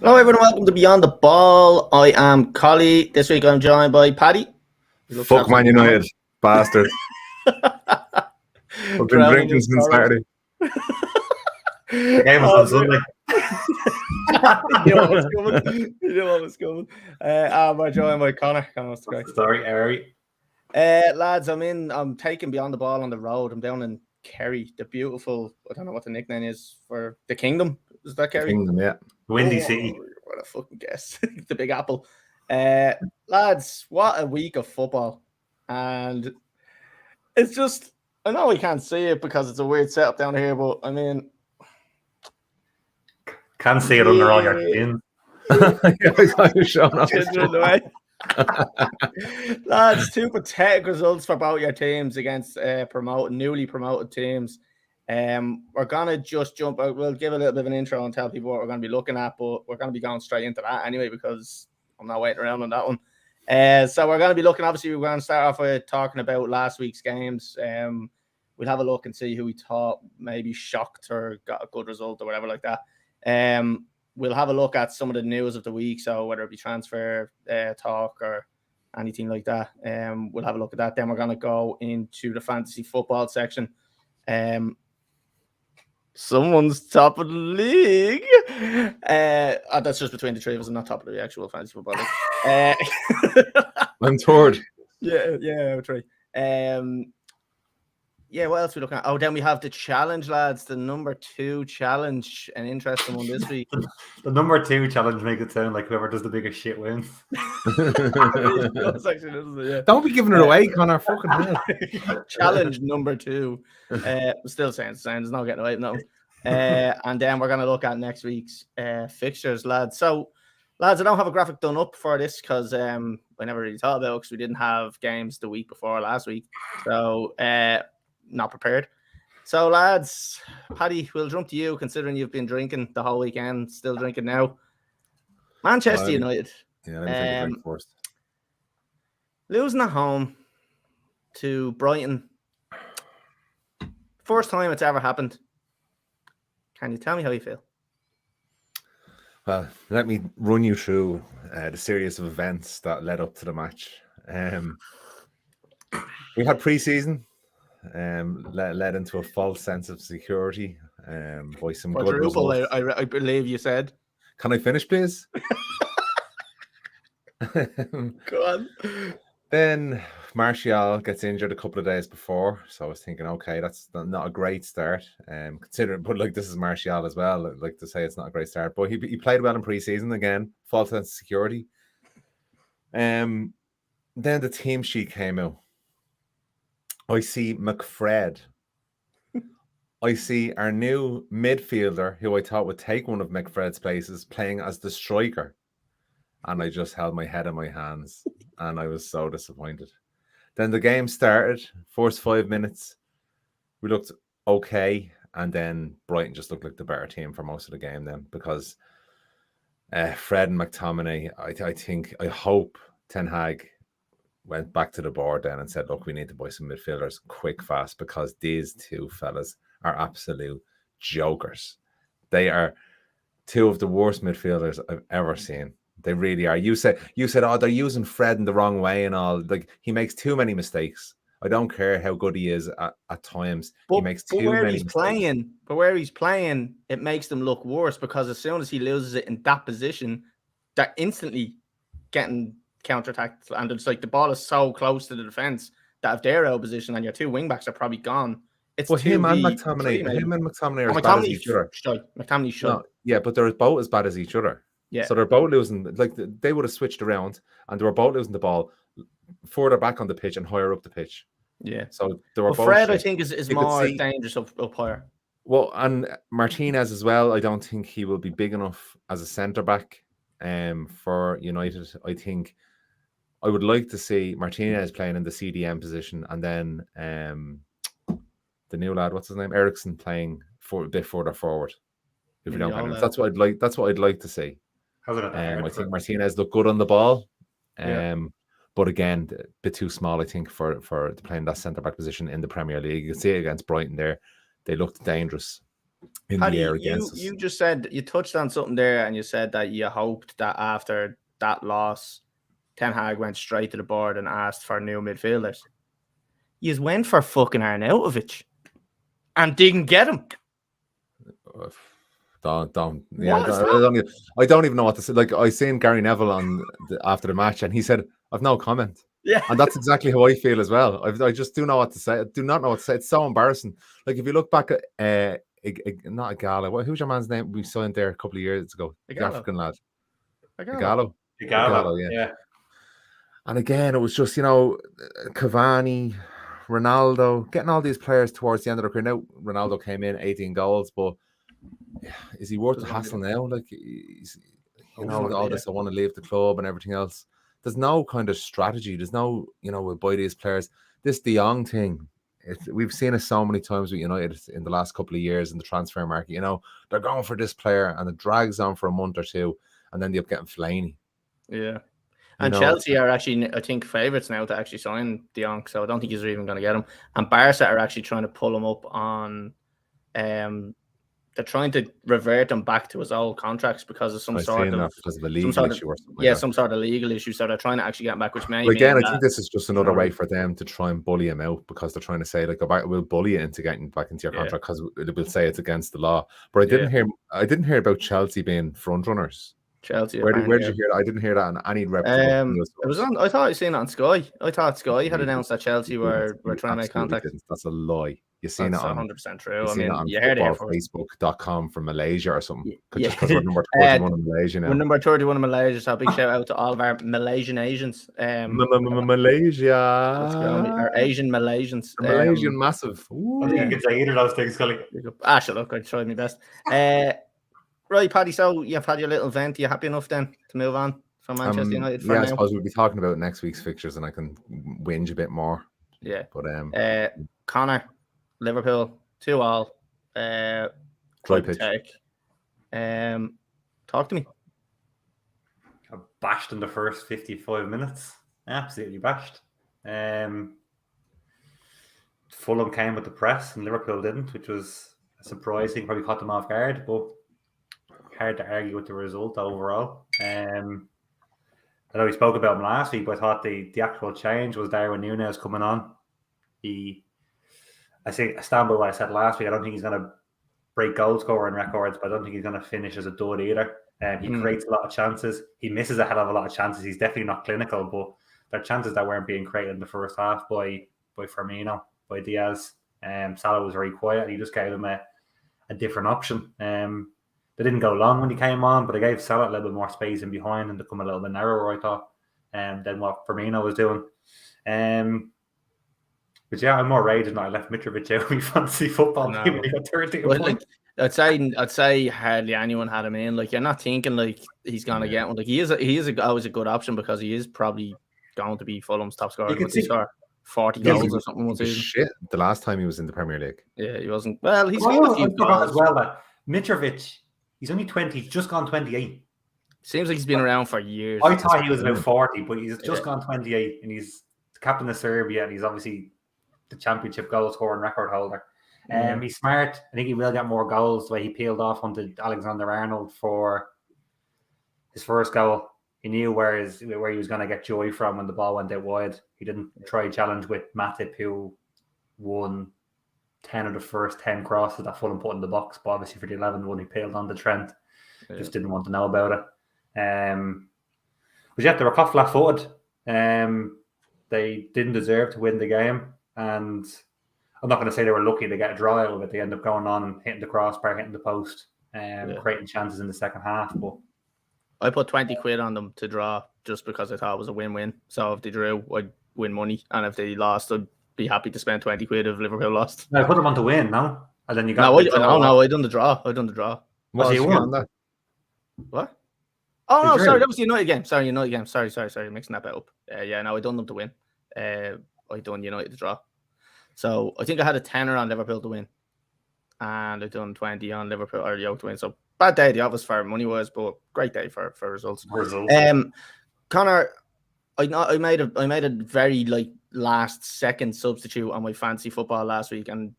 Hello, everyone. Welcome to Beyond the Ball. I am Collie. This week I'm joined by Paddy. Fuck Man United, bastard. I've been drinking since Saturday. The game was on Sunday. You know what was coming. I'm joined by Conor. What's the story, Harry? Lads, I'm taking Beyond the Ball on the road. I'm down in Kerry, the beautiful, I don't know what the nickname is for the Kingdom. Is that Kerry? Kingdom, yeah. Windy City. What a fucking guess. The Big Apple. Lads, what a week of football. And it's just, I know we can't see it because it's a weird setup down here, but I mean, can't see it under all your chins. Lads, two pathetic results for both your teams against newly promoted teams. We're gonna just jump out. We'll give a little bit of an intro and tell people what we're gonna be looking at, but we're gonna be going straight into that anyway because I'm not waiting around on that one. So we're gonna be looking. Obviously, we're gonna start off with talking about last week's games. We'll have a look and see who we thought maybe shocked or got a good result or whatever like that. We'll have a look at some of the news of the week, so whether it be transfer talk or anything like that. We'll have a look at that. Then we're gonna go into the fantasy football section. Someone's top of the league. That's just between the three of us. I'm not top of the actual fantasy football league. I'm third. Yeah, three. Yeah, what else are we looking at? Oh, then we have the challenge, lads. The number 2 challenge, an interesting one this week. The number 2 challenge makes it sound like whoever does the biggest shit wins. Don't be giving it away, Conor. Fucking hell. Challenge number 2. Still saying the same. There's no getting away from that. And then we're going to look at next week's fixtures, lads. So, lads, I don't have a graphic done up for this because I never really thought about it because we didn't have games the week before last week. So, not prepared. So, lads, Paddy, we'll jump to you considering you've been drinking the whole weekend, still drinking now. Manchester United. Yeah, let me take a drink first. Losing at home to Brighton. First time it's ever happened. Can you tell me how you feel? Well, let me run you through the series of events that led up to the match. We had pre-season. Led into a false sense of security by some good results. I believe you said. Can I finish, please? Go on. Then Martial gets injured a couple of days before, so I was thinking, okay, that's not a great start. Considering, but like this is Martial as well. I'd like to say it's not a great start, but he played well in pre-season again. False sense of security. Then the team sheet came out. I see McFred. I see our new midfielder, who I thought would take one of McFred's places, playing as the striker. And I just held my head in my hands. And I was so disappointed. Then the game started. First 5 minutes, we looked okay. And then Brighton just looked like the better team for most of the game then. Because Fred and McTominay, I hope Ten Hag went back to the board then and said, look, we need to buy some midfielders quick, fast, because these two fellas are absolute jokers. They are two of the worst midfielders I've ever seen. They really are. You said, oh, they're using Fred in the wrong way and all. Like, he makes too many mistakes. I don't care how good he is at times. He makes too many mistakes. But where he's playing, it makes them look worse because as soon as he loses it in that position, they're instantly getting counter-attacked, and it's like the ball is so close to the defense that if they're out of position and your two wing backs are probably gone, it's him and McTominay are as bad as each other. McTominay should. No, yeah, but they're both as bad as each other. Yeah. So they're both losing. Like they would have switched around, and they were both losing the ball further back on the pitch and higher up the pitch. Yeah. So they were both. Fred, I think, is more dangerous up higher. Well, and Martinez as well. I don't think he will be big enough as a centre back. For United, I think. I would like to see Martinez playing in the CDM position, and then the new lad, what's his name, Ericsson, playing a bit further forward. If you don't get him, that's what I'd like. That's what I'd like to see. I think Martinez looked good on the ball, but again, a bit too small, I think, for playing that centre back position in the Premier League. You can see it against Brighton there; they looked dangerous. in Paddy, the air against us. you just said, you touched on something there, and you said that you hoped that after that loss, Ten Hag went straight to the board and asked for new midfielders. You went for fucking Arnautovic and didn't get him. Don't. Yeah, What is I don't even know what to say. Like, I seen Gary Neville after the match, and he said, "I've no comment." Yeah. And that's exactly how I feel as well. I just do know what to say. I do not know what to say. It's so embarrassing. Like, if you look back at not Igalo. Who's your man's name we signed there a couple of years ago? The Igalo. African lad. Igalo. Igalo, yeah. And again, it was just, Cavani, Ronaldo, getting all these players towards the end of their career. Now, Ronaldo came in, 18 goals, but is he worth the hassle now? Like, he's, all this, I want to leave the club and everything else. There's no kind of strategy. There's no, we'll buy these players. This De Jong thing, we've seen it so many times with United in the last couple of years in the transfer market. They're going for this player and it drags on for a month or two, and then they up getting Fellaini. Yeah. And Chelsea are actually, I think, favourites now to actually sign De Jong, so I don't think he's even going to get him. And Barca are actually trying to pull him up on they're trying to revert him back to his old contracts because of some sort of a legal issue or something. Yeah, some sort of legal issue. So they're trying to actually get him back, which may again, I think this is just another way for them to try and bully him out, because they're trying to say, like, we'll bully you into getting back into your contract because it will say it's against the law. But I didn't hear about Chelsea being front runners. Chelsea. Where did you hear that? I didn't hear that on any reputable news. It was on. I thought I seen it on Sky. I thought Sky had announced that Chelsea were trying to make contact. That's a lie. You seen That's it on 100% true. I mean, you heard it Facebook.com from Malaysia or something. Just because we're number 31 in Malaysia now. We're number 31 in Malaysia, so a big shout out to all of our Malaysian Asians. Malaysia. Our Asian Malaysians. Malaysian massive. I think you could say either of those things, Scully. Shut up, I tried my best. Right, Paddy, so you've had your little vent. Are you happy enough then to move on from Manchester United? I suppose we'll be talking about next week's fixtures and I can whinge a bit more. Yeah. But Conor, Liverpool, 2-2. Dry pitch. Talk to me. I bashed in the first 55 minutes. Absolutely bashed. Fulham came with the press and Liverpool didn't, which was surprising. Probably caught them off guard, but hard to argue with the result overall. I know we spoke about him last week, but I thought the actual change was Darwin Núñez coming on. I stand by what I said last week. I don't think he's going to break goal scoring records, but I don't think he's going to finish as a dud either. He creates a lot of chances. He misses a hell of a lot of chances. He's definitely not clinical, but there are chances that weren't being created in the first half by Firmino, by Diaz. Salah was very quiet. He just gave him a different option. They didn't go long when he came on, but they gave Salah a little bit more space in behind and to come a little bit narrower, I thought, than what Firmino was doing. But yeah, I'm more raging that I left Mitrovic out of my fantasy football team when he got 13 points. I'd say hardly anyone had him in. Like, you're not thinking like he's gonna get one. Like, he is always a good option because he is probably going to be Fulham's top scorer. He scored 40 goals or something one season. Shit, the last time he was in the Premier League. Yeah, he wasn't. Well, he's got as well that Mitrovic, he's only 20. He's just gone 28. Seems like he's been around for years. I thought he was about 40, but he's just gone 28, and he's the captain of Serbia, and he's obviously the championship goal scoring record holder. He's smart. I think he will get more goals the way he peeled off onto Alexander-Arnold for his first goal. He knew where he was going to get joy from when the ball went out wide. He didn't try a challenge with Matip, who won 10 of the first 10 crosses that Fulham put in the box, but obviously for the 11th one he peeled on the Trent. Just didn't want to know about it. But yeah, they were caught flat-footed. They didn't deserve to win the game, and I'm not going to say they were lucky to get a draw out of it. They ended up going on and hitting the crossbar, hitting the post, creating chances in the second half. But I put 20 quid on them to draw just because I thought it was a win-win. So if they drew, I'd win money, and if they lost, I'd be happy to spend 20 quid if Liverpool lost. I put them on to win, no? And then you got I done the draw. Was he won that? What? Oh no, sorry, that was the United game. Sorry, mixing that bit up. I done them to win. I done United to draw. So I think I had a tenner on Liverpool to win, and I done 20 on Liverpool or Yoke to win. So bad day at the office for money wise, but great day for results. Conor, I made a very last second substitute on my fantasy football last week, and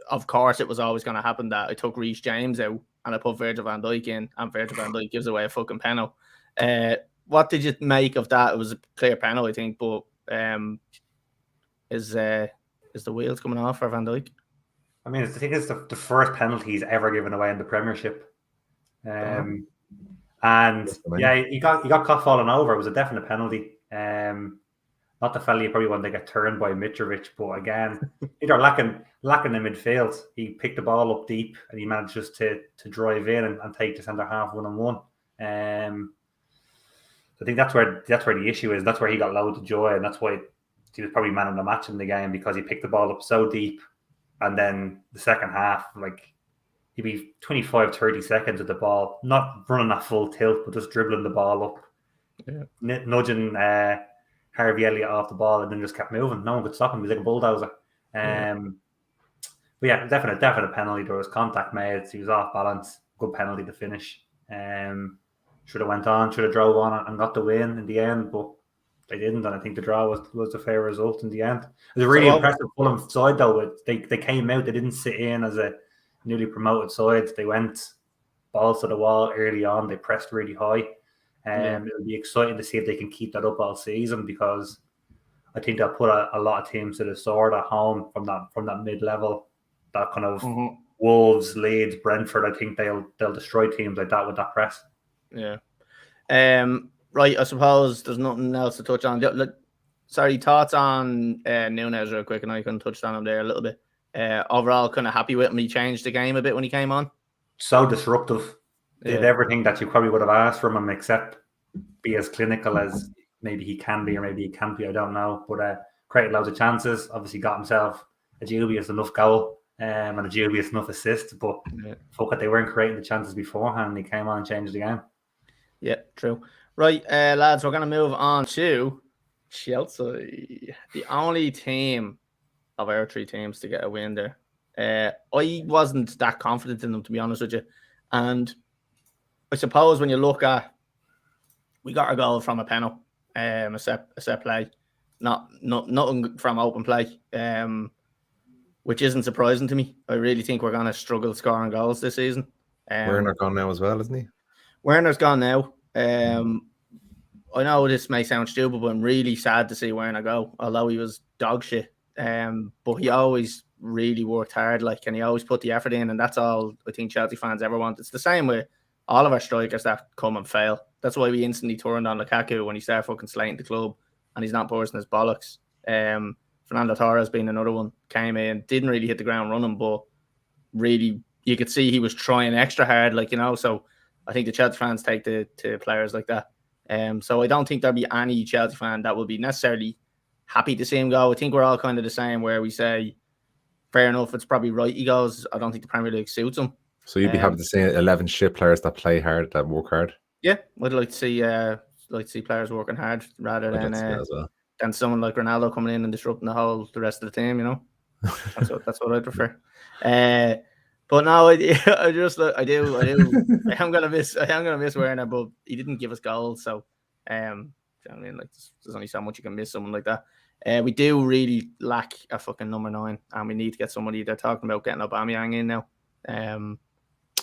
of course, it was always going to happen that I took Reece James out and I put Virgil van Dijk in, and Virgil van Dijk gives away a fucking penalty. What did you make of that? It was a clear penalty, I think, but is the wheels coming off for Van Dijk? I mean, I think it's the first penalty he's ever given away in the Premiership. And yeah, he got caught falling over. It was a definite penalty. Not the fella you probably want to get turned by Mitrovic, but again, either lacking in midfield. He picked the ball up deep and he managed just to drive in and take the centre half 1-on-1. I think that's where the issue is. That's where he got loads of joy, and that's why he was probably man of the match in the game, because he picked the ball up so deep, and then the second half, like, he'd be 25, 30 seconds with the ball, not running at full tilt, but just dribbling the ball up, nudging Harvey Elliott off the ball, and then just kept moving. No one could stop him. He was like a bulldozer. But yeah, definite penalty. There was contact made. He was off balance. Good penalty to finish. Should have went on, should have drove on and got the win in the end, but they didn't, and I think the draw was a fair result in the end. It was a really impressive Fulham side, though. They came out, they didn't sit in as a newly promoted side. They went balls to the wall early on. They pressed really high. It'll be exciting to see if they can keep that up all season, because I think they'll put a lot of teams to the sword at home from that mid-level, that kind of Wolves, Leeds, Brentford. I think they'll destroy teams like that with that press. Yeah. Right, I suppose there's nothing else to touch on. Sorry, thoughts on Núñez real quick, and I can touch on him there a little bit. Overall, kind of happy with him. He changed the game a bit when he came on. So disruptive. Did everything that you probably would have asked from him, except be as clinical as maybe he can be, or maybe he can't be. I don't know. But created loads of chances. Obviously got himself a dubious enough goal and a dubious enough assist. But fuck it, they weren't creating the chances beforehand. He came on and changed the game. Yeah, true. Right, lads, we're going to move on to Chelsea, the only team of our three teams to get a win there. I wasn't that confident in them, to be honest with you. And I suppose when you look at, we got our goal from a penalty, a set play, nothing from open play, which isn't surprising to me. I really think we're going to struggle scoring goals this season. Werner gone now as well, isn't he? Werner's gone now. I know this may sound stupid, but I'm really sad to see Werner go, although he was dog shit. But he always really worked hard, and he always put the effort in, and that's all I think Chelsea fans ever want. It's the same with all of our strikers that come and fail. That's why we instantly turned on Lukaku when he started fucking slating the club, and he's not bursting his bollocks. Fernando Torres being another one, came in, didn't really hit the ground running, but really you could see he was trying extra hard, so I think the Chelsea fans take to players like that. So I don't think there'll be any Chelsea fan that will be necessarily happy to see him go. I think we're all kind of the same, where we say, fair enough, it's probably right he goes. I don't think the Premier League suits him. So you'd be happy to see 11 shit players that play hard, that work hard? Yeah, I'd like to see players working hard rather than someone like Ronaldo coming in and disrupting the rest of the team. That's what I prefer. But no, I do. I am gonna miss Werner, but he didn't give us goals, so there's only so much you can miss someone like that. We do really lack a fucking number 9, and we need to get somebody. They're talking about getting Aubameyang in now.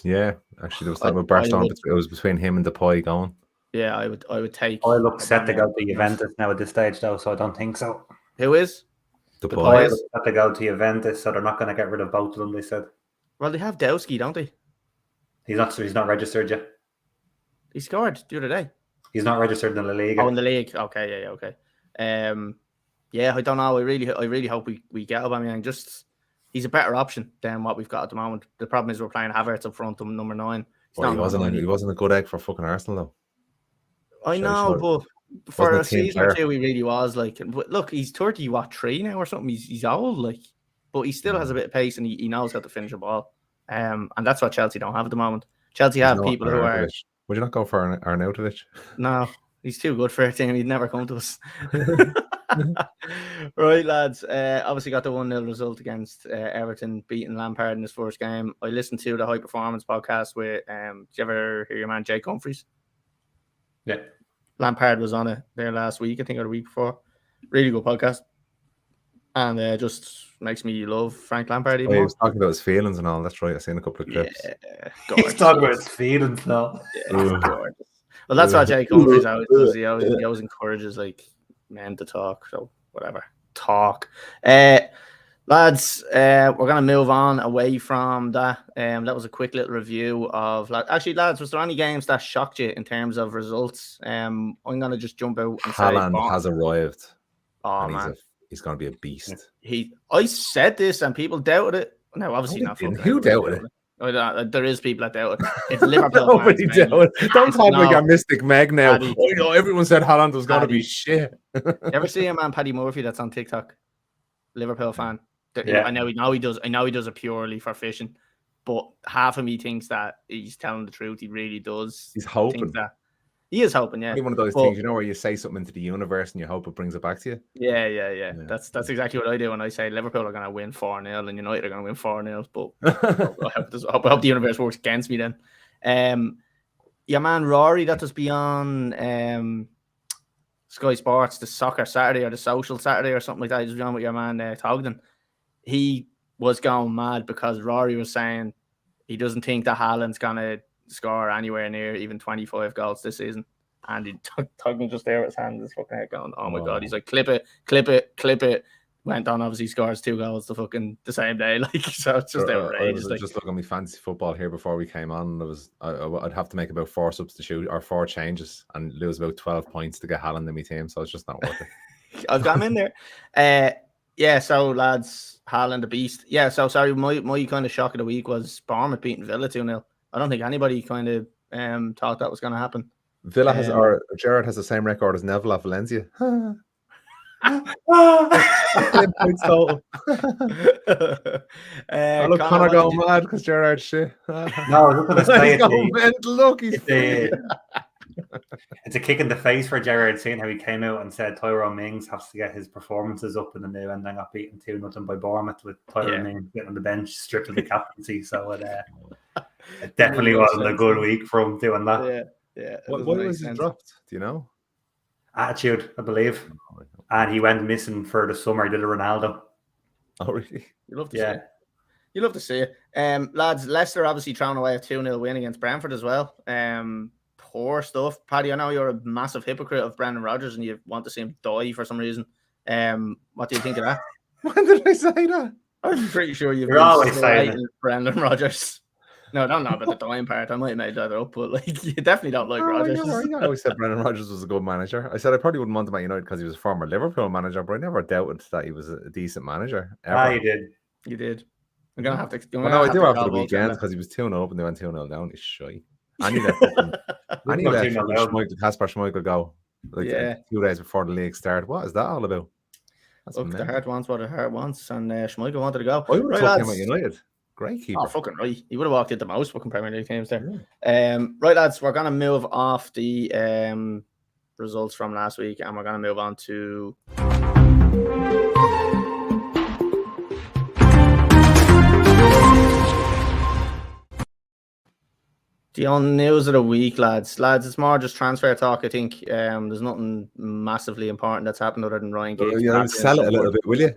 Yeah, actually, there was talking about Barcelona. It was between him and Depay going. Yeah, I would take. I look set to go to Juventus now at this stage, though, so I don't think so. Who is? Depay. Set to go to Juventus, so they're not going to get rid of both of them. They said. Well, they have Dowski, don't they? He's not registered yet. He scored the other day. He's not registered in the league. Oh, in the league. Okay, yeah, okay. I don't know. I really hope we get Aubameyang. He's a better option than what we've got at the moment. The problem is we're playing Havertz up front on number 9. He wasn't a good egg for fucking Arsenal, though. I know, but for a season or two, he really was. Look, he's 3 now or something. He's old, but he still has a bit of pace, and he knows how to finish a ball. And that's what Chelsea don't have at the moment. Chelsea have people who are. Would you not go for Arnautovic? No, he's too good for a team. He'd never come to us. Right, lads. Obviously got the 1-0 result against Everton, beating Lampard in his first game. I listened to the High Performance podcast with. Did you ever hear your man Jake Humphries? Yeah. Lampard was on it there last week, I think, or the week before. Really good podcast. And just makes me love Frank Lampard Oh, even he more. was talking about his feelings and all. That's right. I've seen a couple of clips. Yeah, He's talking about his feelings now. Yeah, he's gorgeous. Well, that's what Jake Humphries always does. He always encourages like men to talk. So whatever, talk. Lads, we're gonna move on away from that. That was a quick little review of. Actually, lads, was there any games that shocked you in terms of results? I'm gonna just jump out and Haaland say, has arrived. oh and man, he's going to be a beast. I said this and people doubted it. No, obviously not. Who doubted it? There is people that doubt it. It's Liverpool. Nobody doubted it. Don't talk like a Mystic Meg now. Paddy. Oh, you know, everyone said Haaland was going to be shit. You ever see a man, Paddy Murphy, that's on TikTok? Liverpool fan. Yeah. I know he does. I know he does it purely for fishing, but half of me thinks that he's telling the truth. He really does. He's hoping. That he is hoping. Yeah. One of those things, you know, where you say something into the universe and you hope it brings it back to you. Yeah. That's exactly what I do when I say Liverpool are going to win 4-0 and United are going to win 4-0. But I hope the universe works against me then. Your man Rory, that was beyond Sky Sports, the Soccer Saturday or the Social Saturday or something like that. He was on with your man Togden. He was going mad because Rory was saying he doesn't think that Haaland's going to score anywhere near even 25 goals this season. And he Togden just there with his hand, his fucking head going, oh my God. He's like, clip it. Went on, obviously scores 2 goals the same day. Like, so it's just outrageous. I was just looking at my fantasy football here before we came on. I'd have to make about 4 substitutes or 4 changes and lose about 12 points to get Haaland in my team. So it's just not worth it. I've got him in there. Yeah, so lads, Haaland the beast. Yeah, so sorry, my kind of shock of the week was Bournemouth beating Villa 2-0. I don't think anybody kind of thought that was going to happen. Villa has, or Gerrard has the same record as Neville at Valencia. Points total. Look, Conor going mad because Gerrard's shit. No, look at this. Look, he's it's a kick in the face for Gerrard, seeing how he came out and said Tyrone Mings has to get his performances up in the new, and then got beaten 2-0 by Bournemouth with Tyrone Mings getting on the bench, stripped of the captaincy. So it definitely wasn't a good week for him doing that. Yeah. Why was he dropped? Do you know? Attitude, I believe. And he went missing for the summer. He did a Ronaldo. Oh, really? You love to see it. You love to see it. Lads, Leicester obviously thrown away a 2-0 win against Brentford as well. Poor stuff. Paddy, I know you're a massive hypocrite of Brendan Rodgers and you want to see him die for some reason. What do you think of that? When did I say that? I'm pretty sure you're always saying Brendan Rodgers. No, I don't know about the dying part. I might have made that up, but like you definitely don't like Rodgers. I always said Brendan Rodgers was a good manager. I said I probably wouldn't want him at United because he was a former Liverpool manager, but I never doubted that he was a decent manager. Ah, you did. I'm gonna have to. I do after the weekend because he was 2-0 up and they went 2-0 down. He's shy. I need that Kasper Schmeichel go 2 days before the league started. What is that all about? Look, the heart wants what the heart wants, and Schmeichel wanted to go. I would have took him at United. Great keeper. Oh, fucking right. He would have walked into most fucking Premier League teams there. Right, lads, we're going to move off the results from last week and we're going to move on to... the only news of the week, lads. Lads, it's more just transfer talk, I think. There's nothing massively important that's happened other than Ryan Giggs. Sell it a little bit, will you?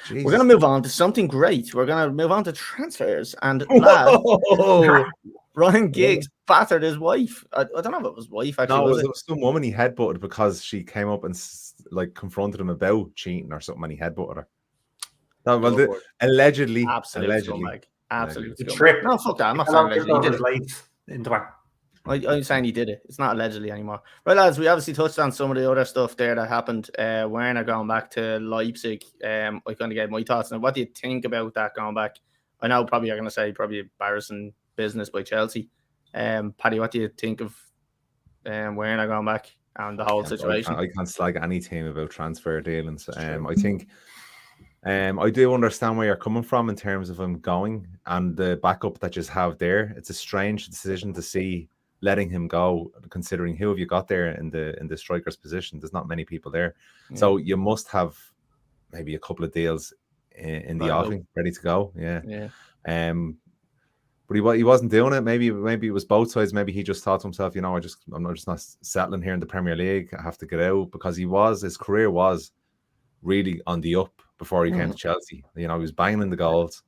Jesus. We're going to move on to something great. We're going to move on to transfers. And lad, Ryan Giggs battered his wife. I don't know if it was wife, actually. No, it was some woman he headbutted because she came up and like confronted him about cheating or something and he headbutted her. No, well, allegedly. Absolutely. Trip. No, fuck that. I'm not saying allegedly. He did it. Into her. I'm saying he did it. It's not allegedly anymore. Right, lads, we obviously touched on some of the other stuff there that happened. Werner going back to Leipzig. I kind of gave my thoughts. Now, what do you think about that going back? I know probably you're going to say probably embarrassing business by Chelsea. Paddy, what do you think of Werner going back and the whole situation? I can't slag any team about transfer dealings. I think I do understand where you're coming from in terms of him going and the backup that you have there. It's a strange decision to see letting him go, considering who have you got there in the striker's position. There's not many people there, so you must have maybe a couple of deals in the offing ready to go. But he wasn't doing it. Maybe it was both sides. Maybe he just thought to himself, I'm just not settling here in the Premier League. I have to get out, because his career was really on the up before he came to Chelsea. You know, he was banging in the goals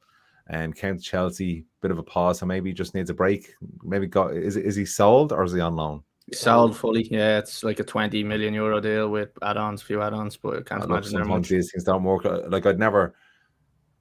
and came to Chelsea, bit of a pause, so maybe he just needs a break. Maybe is he sold or is he on loan? Sold fully, yeah. It's like a 20 million euro deal with add-ons, few add-ons, but I can't imagine they're sometimes much. these things don't work. Like I'd never,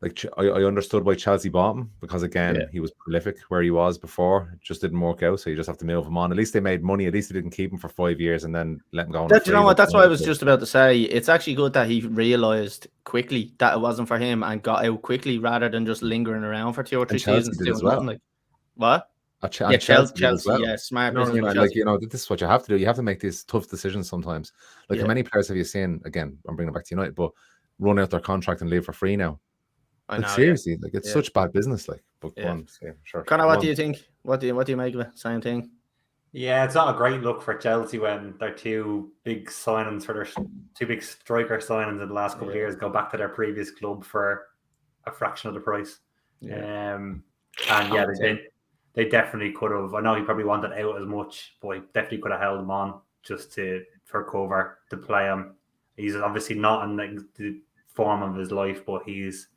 like I understood why Chelsea bought him, because again he was prolific where he was before. It just didn't work out, so you just have to move him on. At least they made money. At least they didn't keep him for 5 years and then let him go on. You know what? That's what I was just about to say. It's actually good that he realised quickly that it wasn't for him and got out quickly rather than just lingering around for 2 or 3 seasons doing nothing. Like what? Chelsea, yeah, smart business. Like, you know, this is what you have to do. You have to make these tough decisions sometimes. Like, how many players have you seen? Again, I'm bringing it back to United, but run out their contract and leave for free now. I know, seriously, like it's such bad business. Like, but sure. Conor, what do you think? What do you make of it? Same thing. Yeah, it's not a great look for Chelsea when their 2 big signings for their 2 big striker signings in the last couple of years go back to their previous club for a fraction of the price. They definitely could have. I know he probably wanted out as much, but he definitely could have held him on just for cover to play him. He's obviously not in the form of his life, but he's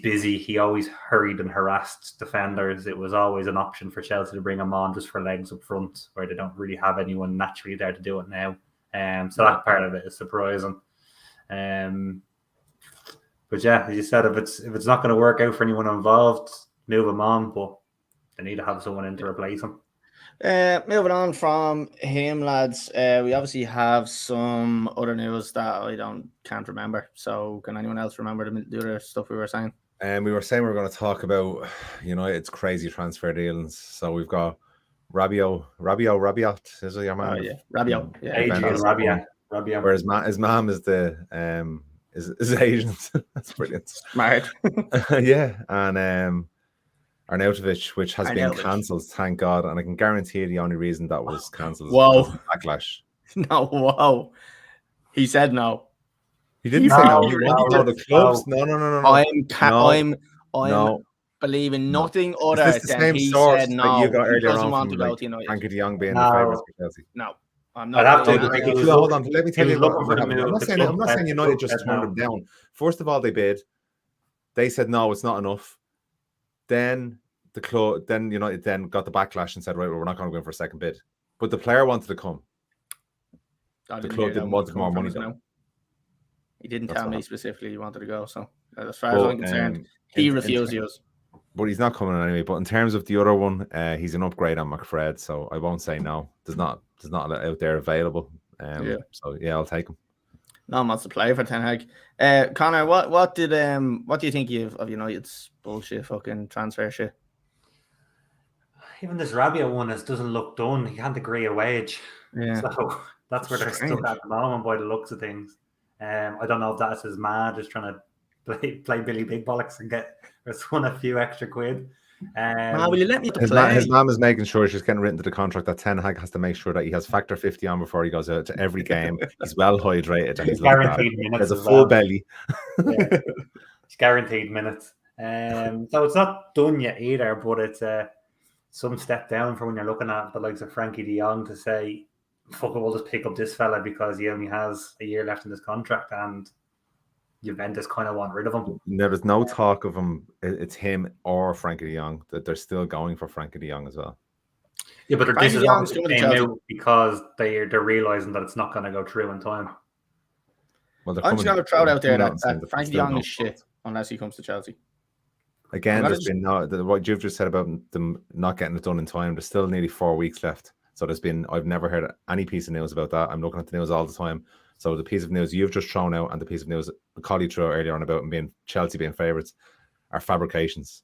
busy. He always hurried and harassed defenders. It was always an option for Chelsea to bring him on just for legs up front, where they don't really have anyone naturally there to do it now. So that part of it is surprising. But yeah, as you said, if it's not going to work out for anyone involved, move him on. But they need to have someone in to replace him. Moving on from him, lads, we obviously have some other news that I can't remember. So can anyone else remember the other stuff we were saying? We were saying we were going to talk about United's crazy transfer dealings. So we've got Rabiot, is it your man? Oh yeah, Rabiot. Yeah, Adrian Rabiot. Whereas his mom is the is agent. That's brilliant. Smart. Yeah, and Arnautovic, which has been cancelled, thank God. And I can guarantee the only reason that was cancelled was backlash. No, whoa. He said no. He didn't say no. He wanted to go to clubs. No. I'm believing nothing other is this the than same he source said no. that you got he earlier doesn't on want from, to go to United. Frankie de Jong being the favourites for Chelsea. No. I'm not. Hold on. Let me tell you what happened. I'm not saying United just turned them down. First of all, they bid. They said no, it's not enough. Then United then got the backlash and said, right, well, we're not going to go in for a second bid. But the player wanted to come. The club didn't want more money. He didn't tell me specifically he wanted to go. So as far as I'm concerned, he refused us. But he's not coming anyway. But in terms of the other one, he's an upgrade on McFred, so I won't say no. There's not out there available. So yeah, I'll take him. No one wants to play for Ten Hag. Conor, what do you think of United's bullshit fucking transfer shit? Even this Rabiot one doesn't look done. He can't agree a wage. Yeah. So that's where they're stuck at the moment by the looks of things. I don't know if that's his man just trying to play Billy Big Bollocks and get won a few extra quid. Will you let me his mom is making sure she's getting written to the contract that Ten Hag has to make sure that he has factor 50 on before he goes out to every game. He's well hydrated and he's guaranteed minutes. There's a full belly. It's guaranteed minutes. So it's not done yet either, but it's some step down from when you're looking at the likes of Frankie de Jong to say, fuck it, we'll just pick up this fella because he only has a year left in his contract and Juventus kind of want rid of him. There was no talk of him. It's him or Frankie de Jong. That they're still going for Frankie de Jong as well. Yeah, but this is obviously came out because they're realizing that it's not going to go through in time. Well, I'm just going to throw it out there that Frankie de Jong is shit unless he comes to Chelsea. Again, there's been what you've just said about them not getting it done in time. There's still nearly 4 weeks left. So I've never heard any piece of news about that. I'm looking at the news all the time. So the piece of news you've just thrown out and the piece of news Collie threw out earlier on about Chelsea being favourites are fabrications.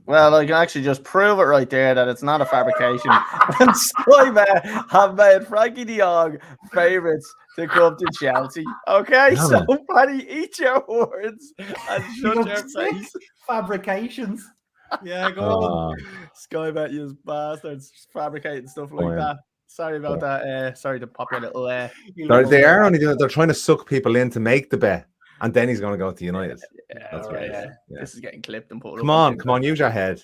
Well, I can actually just prove it right there that it's not a fabrication. And Sky have made Frankie de Jong favourites to come to Chelsea. Okay, so Paddy, eat your words and shut your face. Fabrications. Yeah, go on. Sky bet you bastards fabricating stuff like that. Sorry about that. Sorry to pop your little. They're trying to suck people in to make the bet, and then he's going to go to United. That's right. Yeah. This is getting clipped and put. Come on, use your head.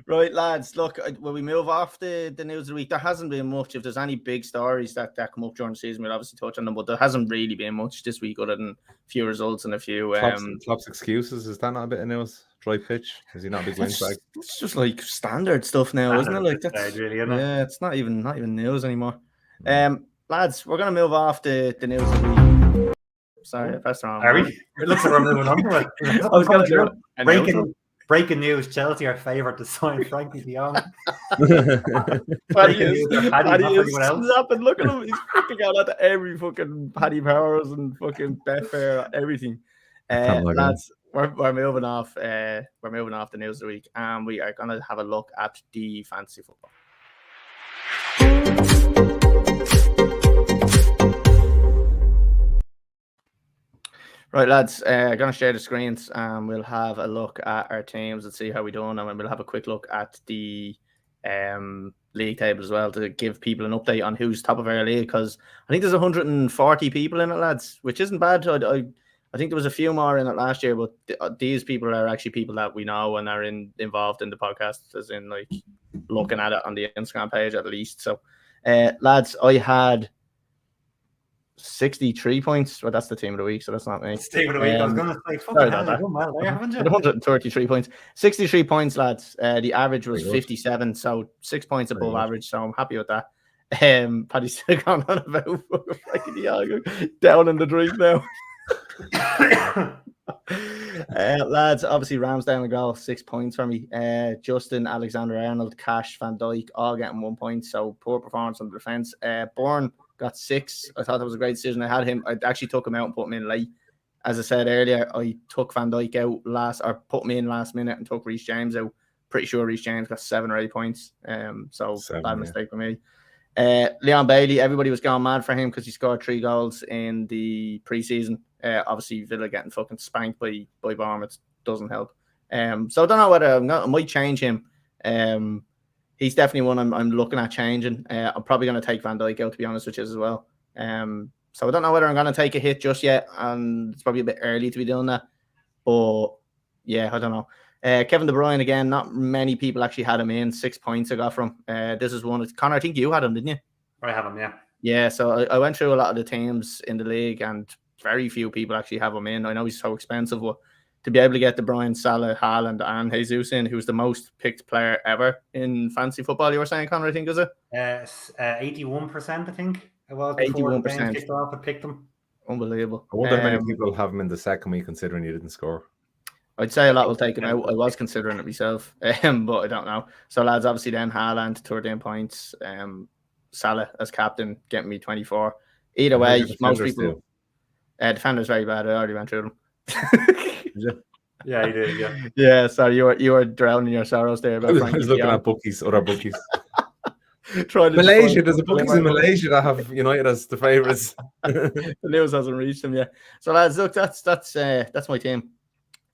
Right, lads. Look, will we move off the news of the week? There hasn't been much. If there's any big stories that come up during the season, we'll obviously touch on them. But there hasn't really been much this week, other than a few results and a few. Klopp's excuses, is that not a bit of news? Dry pitch? Is he not a big windbag? It's just like standard stuff now, isn't it? Like that's really, isn't it? Yeah, it's not even news anymore. Lads, we're gonna move off the news of the week. Sorry, that's wrong. Are we? It looks like we're moving on to it. I was gonna do it. Breaking news: Chelsea are favourite to sign Frankie de Jong. Paddy is snapping. Look at him. He's fucking out at every fucking Paddy Powers and fucking Betfair, everything. Lads, we're moving off. We're moving off the news of the week, and we are gonna have a look at the fantasy football. Right, lads, I'm going to share the screens and we'll have a look at our teams and see how we're doing. And we'll have a quick look at the league table as well to give people an update on who's top of our league, because I think there's 140 people in it, lads, which isn't bad. I think there was a few more in it last year, but these people are actually people that we know and are involved in the podcast, as in like looking at it on the Instagram page at least. So, lads, I had 63 points. Well, that's the team of the week, so that's not me. It's team of the week. I was going to say, fucking hell, you've done well there, haven't you? 133 points. 63 points, lads. The average was 57, so 6 points above average, so I'm happy with that. Paddy's still going on about down in the drink now. Lads, obviously Ramsdale and goal, 6 points for me. Justin, Alexander-Arnold, Cash, Van Dijk, all getting 1 point, so poor performance on the defence. Bourne got 6. I thought that was a great decision. I had him. I actually took him out and put him in late. As I said earlier, I took Van Dijk out put me in last minute and took Reece James out. Pretty sure Reece James got 7 or 8 points. So bad mistake for me. Leon Bailey, everybody was going mad for him because he scored 3 goals in the preseason. Obviously Villa getting fucking spanked by Bournemouth doesn't help. So I don't know whether I might change him. He's definitely one I'm looking at changing. I'm probably going to take Van Dijk out, to be honest with you, as well. So I don't know whether I'm going to take a hit just yet, and it's probably a bit early to be doing that. But yeah, I don't know. Kevin De Bruyne again. Not many people actually had him in. 6 points I got from. This is one. Conor, I think you had him, didn't you? I have him, yeah. Yeah. So I went through a lot of the teams in the league, and very few people actually have him in. I know he's so expensive, but to be able to get De Bruyne, Salah, Haaland, and Jesus in, who's the most picked player ever in fantasy football, you were saying, Conor, I think, is it? 81%, I think it was. 81%. Kicked off and picked him. Unbelievable. I wonder how many people have him in the second week, considering you didn't score. I'd say a lot will take him out. I was considering it myself, but I don't know. So, lads, obviously then Haaland, 13 points. Salah as captain, getting me 24. Either way, most people... defender's very bad. I already went through them. Yeah, you did. Yeah. Yeah. Sorry, you were drowning your sorrows there. About I was looking at bookies, other bookies. Malaysia. There's a bookies in Malaysia that have United as the favourites. The news hasn't reached them yet. So lads, look, that's my team.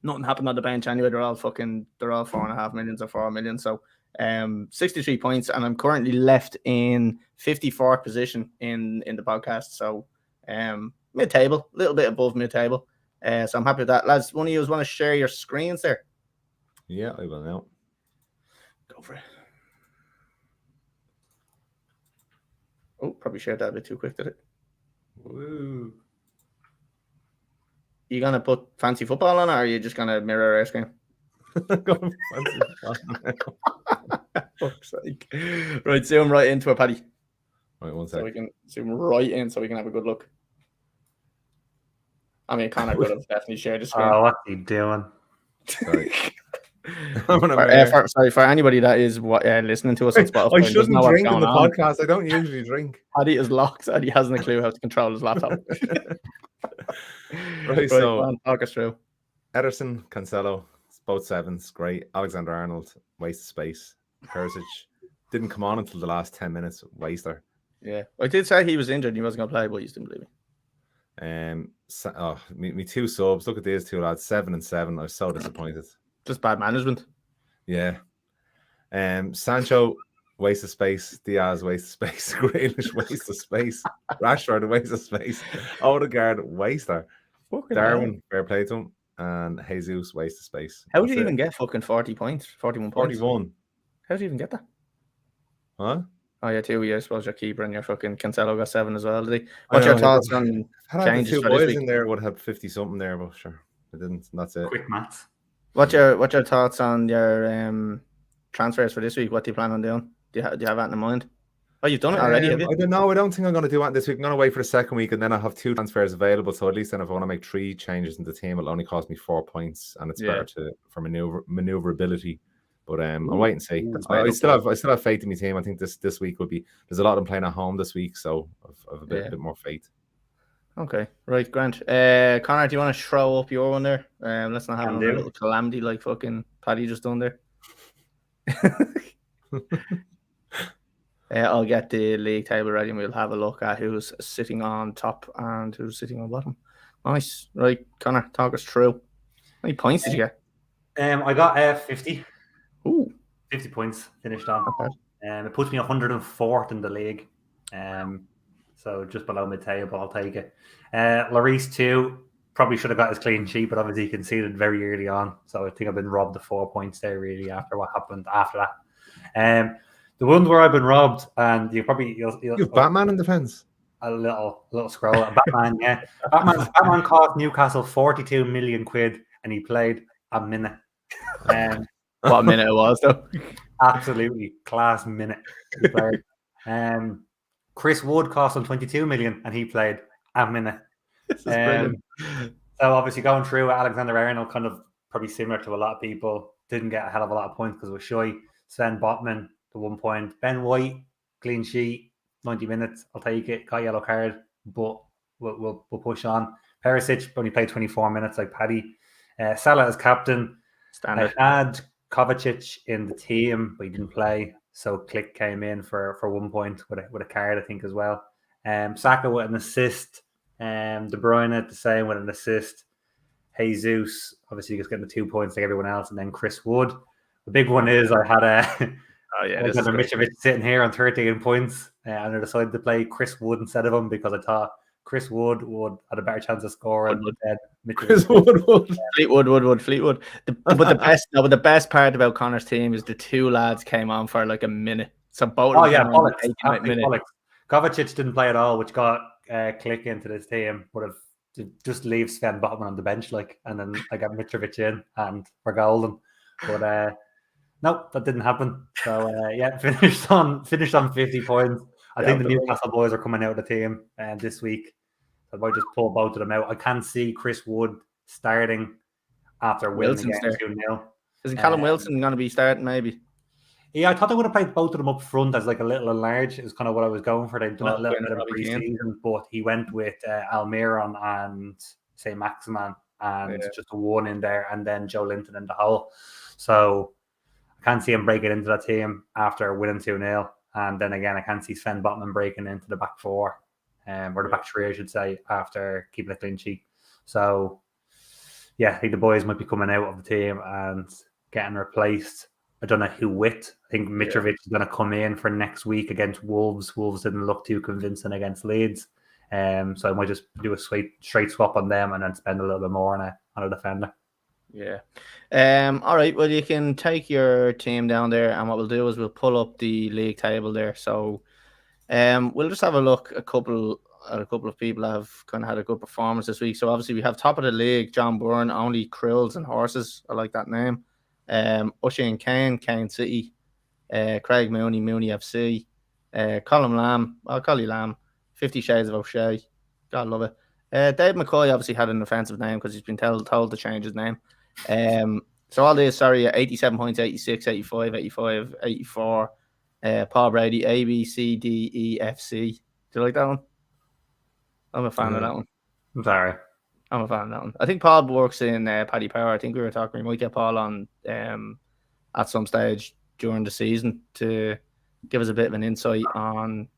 Nothing happened on the bench anyway. They're all 4.5 million or 4 million. So 63 points, and I'm currently left in 54th position in the podcast. So mid-table, a little bit above mid-table. So I'm happy with that. Lads, one of you want to share your screens there? Yeah, I will now. Go for it. Oh, probably shared that a bit too quick, did it? Woo. You going to put fancy football on it, or are you just going to mirror our screen? Fuck's sake. Right, zoom right into it, Paddy. Right, 1 So second. we can zoom right in so we can have a good look. I mean, Conor could have definitely shared the screen. Oh, what's he doing? Sorry. For anybody that is listening to us on Spotify, I shouldn't drink on the podcast. I don't usually drink. Paddy is locked and he hasn't a clue how to control his laptop. Right, so talk us through. Ederson, Cancelo, both 7s, great. Alexander-Arnold, waste of space. Perisic didn't come on until the last 10 minutes, waster. Yeah, I did say he was injured and he wasn't going to play, but you didn't believe me. Me 2 subs. Look at these 2 lads, 7 and 7. I was so disappointed. Just bad management. Yeah. Sancho, waste of space. Diaz, waste of space. Grealish, waste of space. Rashford, waste of space. Odegaard, waster. Darwin, fair play to him. and Jesus waste of space. How do you even get fucking 40 points? 41 points? 41. How do you even get that? Huh? Oh, yeah, 2 years. I suppose your keeper and your fucking Cancelo got 7 as well, did he? What's your thoughts on changes two for this boys week? in there would have 50 something there, but sure, I didn't. That's it. Quick maths. What's your thoughts on your transfers for this week? What do you plan on doing? Do you have that in mind? Oh, you've done it already, have you? I don't know. I don't think I'm going to do that this week. I'm going to wait for the second week, and then I'll have 2 transfers available. So at least then, if I want to make 3 changes in the team, it'll only cost me 4 points, and it's better for maneuverability. But I'll wait and see. I still have faith in my team. I think this week will be. There's a lot of them playing at home this week, so I've a bit more faith. Okay, right, Grant. Conor, do you want to throw up your one there? Let's not have a little calamity like fucking Paddy just done there. I'll get the league table ready and we'll have a look at who's sitting on top and who's sitting on bottom. Nice. Right, Conor, talk us through. How many points did you get? I got 50. Ooh. 50 points finished on. Okay. It puts me 104th in the league. So just below mid-table, I'll take it. Lloris 2 probably should have got his clean sheet, but obviously he conceded very early on. So I think I've been robbed of 4 points there really after what happened after that. The ones where I've been robbed, and you've Batman in defence. A little scroll. Batman, yeah. Batman cost Newcastle 42 million quid, and he played a minute. What a minute it was, though. Absolutely class minute. He played. Chris Wood cost him 22 million, and he played a minute. This is brilliant. So obviously going through Alexander Arnold, kind of probably similar to a lot of people, didn't get a hell of a lot of points because it was shy. Sven Botman, the 1 point. Ben White, clean sheet, 90 minutes. I'll take it. Got yellow card, but we'll push on. Perisic only played 24 minutes like Paddy. Salah as captain. Standard. I had Kovacic in the team, but he didn't play. So Click came in for 1 point with a card, I think, as well. Saka with an assist. De Bruyne the same with an assist. Jesus obviously just getting the 2 points like everyone else, and then Chris Wood. The big one is I had Alexander Mitrovic sitting here on 13 points, and I decided to play Chris Wood instead of him because I thought Chris Wood had a better chance of scoring. Chris Wood. Fleetwood. But the best part about Connor's team is the 2 lads came on for like a minute. So both. Bollocks. Kovacic didn't play at all, which got Click into this team. Would have just leave Sven Botman on the bench, and then I got Mitrovic in, and we're golden. But nope, that didn't happen. So finished on 50 points. I think the Newcastle boys are coming out of the team this week. So I might just pull both of them out. I can see Chris Wood starting after winning again 2-0. Is Callum Wilson going to be starting maybe? Yeah, I thought they would have played both of them up front as like a little enlarged. It was kind of what I was going for. They've done a little bit of pre-season, but he went with Almiron and St. Maximan and just a 1 in there, and then Joe Linton in the hole. So I can't see him breaking into that team after winning 2-0. And then again, I can't see Sven Botman breaking into the back 4, or the back 3, I should say, after keeping a clean sheet. So yeah, I think the boys might be coming out of the team and getting replaced. I don't know who with. I think Mitrovic is going to come in for next week against Wolves. Wolves didn't look too convincing against Leeds. So I might just do a straight swap on them and then spend a little bit more on a defender. Yeah. All right. Well, you can take your team down there, and what we'll do is we'll pull up the league table there. So we'll just have a look at a couple of people that have kind of had a good performance this week. So obviously we have top of the league, John Byrne, only Krills and Horses. I like that name. Usher and Kane City, Craig Mooney FC, Colin Lamb, I'll call you Lamb, 50 Shades of O'Shea, God love it. Dave McCoy obviously had an offensive name because he's been told to change his name. So all this, 87 points, 86, 85, 85, 84. Paul Brady, A, B, C, D, E, F, C. Do you like that one? I'm a fan of that one. I'm sorry. I'm a fan of that one. I think Paul works in Paddy Power. I think we were talking, we might get Paul on at some stage during the season to give us a bit of an insight on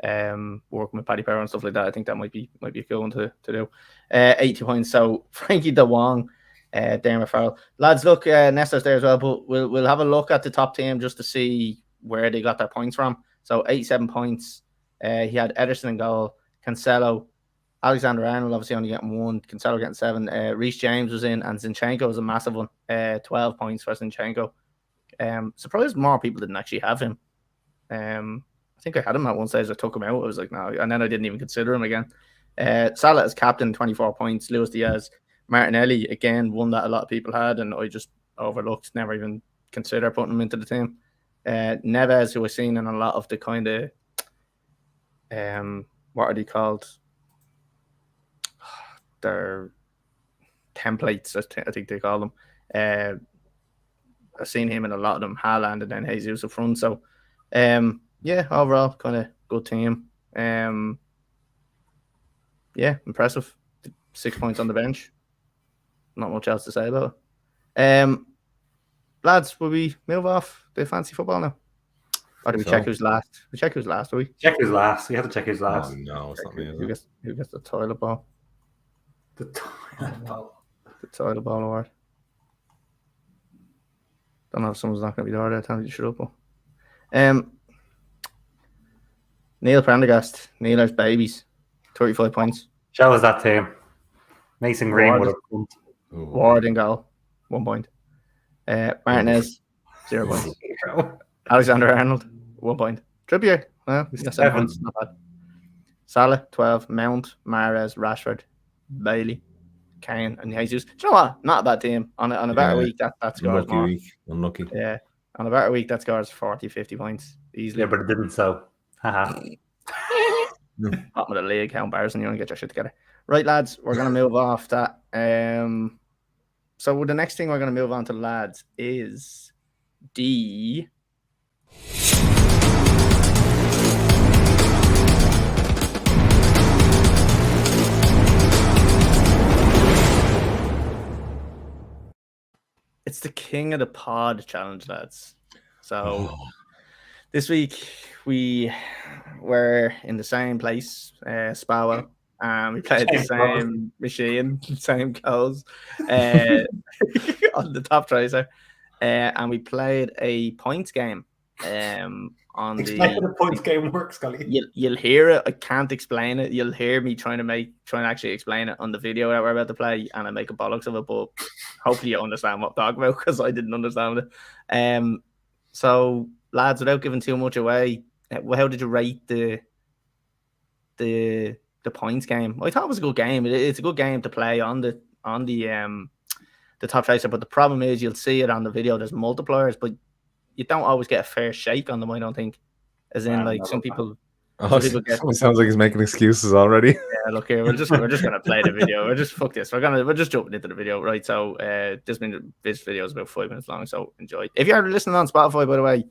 working with Paddy Power and stuff like that. I think that might be a cool one to do. 80 points. So Frankie De Wong, Dermot Farrell. Lads, look, Nestor's there as well, but we'll have a look at the top team just to see where they got their points from. So 87 points. He had Ederson in goal, Cancelo, Alexander Arnold obviously only getting 1, Cancelo getting 7. Reece James was in, and Zinchenko was a massive one. 12 points for Zinchenko. Surprised more people didn't actually have him. I think I had him at one stage. I took him out. I was like, no, and then I didn't even consider him again. Salah as captain, 24 points. Luis Diaz, Martinelli again, one that a lot of people had, and I just overlooked. Never even considered putting him into the team. Neves, who was seen in a lot of the kind of what are they called? Their templates, I think they call them. I've seen him in a lot of them. Haaland and then Jesus up front. So, yeah, overall, kind of good team. Yeah, impressive. 6 points on the bench. Not much else to say about it. Lads, will we move off the fancy football now? Or do we check who's last? We check who's last, do we? Check who's last. We have to check who's last. Oh, no, it's not me. Who gets the toilet ball? The toilet ball. The toilet ball award. Don't know if someone's not going to be there. Time to shut up. But. Neil Prendergast, Neil's babies, 35 points. Show us that team. Mason Greenwood. Ward in goal, 1 point. Martinez, 0 points. Alexander Arnold, 1 point. Trippier, well, 7 points, not bad. Salah, 12. Mount, Mahrez, Rashford, Bailey, Kane, and Jesus. Do you know what? Not a bad team. On a better week, that scores more. Unlucky. Yeah, on a better week, that scores 40, 50 points easily. Yeah, but it didn't so. Haha. Bottom of the league, how embarrassing. You want to get your shit together. Right, lads, we're going to move off that. So the next thing we're going to move on to, lads, is the... It's the King of the Pod challenge, lads. So this week we were in the same place, Spawell, and we played the same machine, same clothes on the top tracer, and we played a points game. On Explain how the points game works, Scully. You'll hear it. I can't explain it. You'll hear me trying to actually explain it on the video that we're about to play, and I make a bollocks of it. But hopefully you understand what I'm talking about, because I didn't understand it. So lads, without giving too much away, how did you rate the points game? I thought it was a good game. It's a good game to play on the top tracer, but the problem is you'll see it on the video. There's multipliers, but you don't always get a fair shake on them, I don't think. As in, like, some people get... Sounds like he's making excuses already. Yeah, look here, we're just gonna play the video. We're just jumping into the video, right? So this video is about 5 minutes long, so enjoy. If you're listening on Spotify, by the way,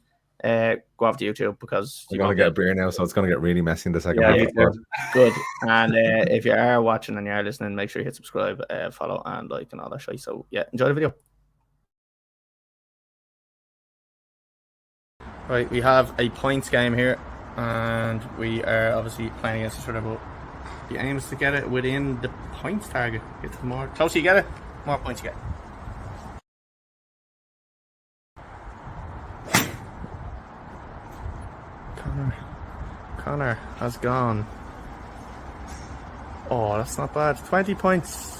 go off to YouTube, because you're gonna get a beer now, so it's gonna get really messy in the second half. Good. And if you are watching and you are listening, make sure you hit subscribe, follow, and like, and all that shit. So yeah, enjoy the video. Right, we have a points game here, and we are obviously playing against each other, but the aim is to get it within the points target. Get to the more closer you get it, more points you get. Conor has gone. Oh, that's not bad. 20 points.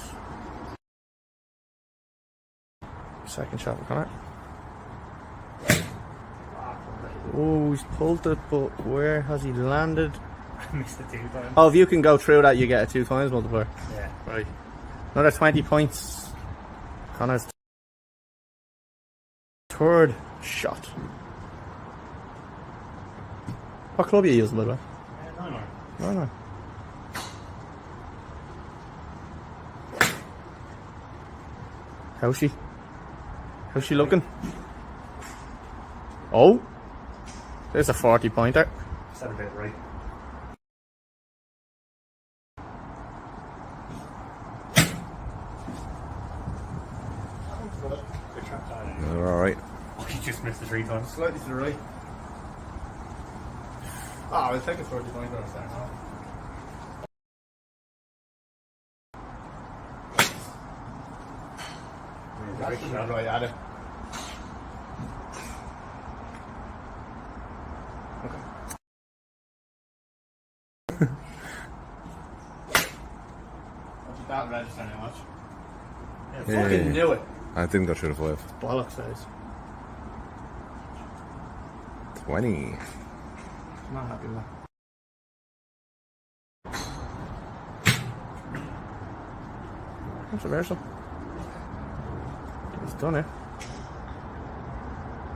Second shot for Conor. Oh, he's pulled it, but where has he landed? I missed it 2 times. Oh, if you can go through that, you get a 2 times multiplier. Yeah. Right. Another 20 points. Conor's third shot. What club are you using, by the way? No. How's she looking? Oh! There's a 40-pointer. Is that a bit right? All right. Oh, you just missed it 3 times. Slightly to the right. Oh, I'll take a 40-pointer on start now. That's right at it. That register now much. Yeah. Fucking knew it. I didn't go through the 5. Bollocks face. 20. Not happy with that. Controversial. It's done it.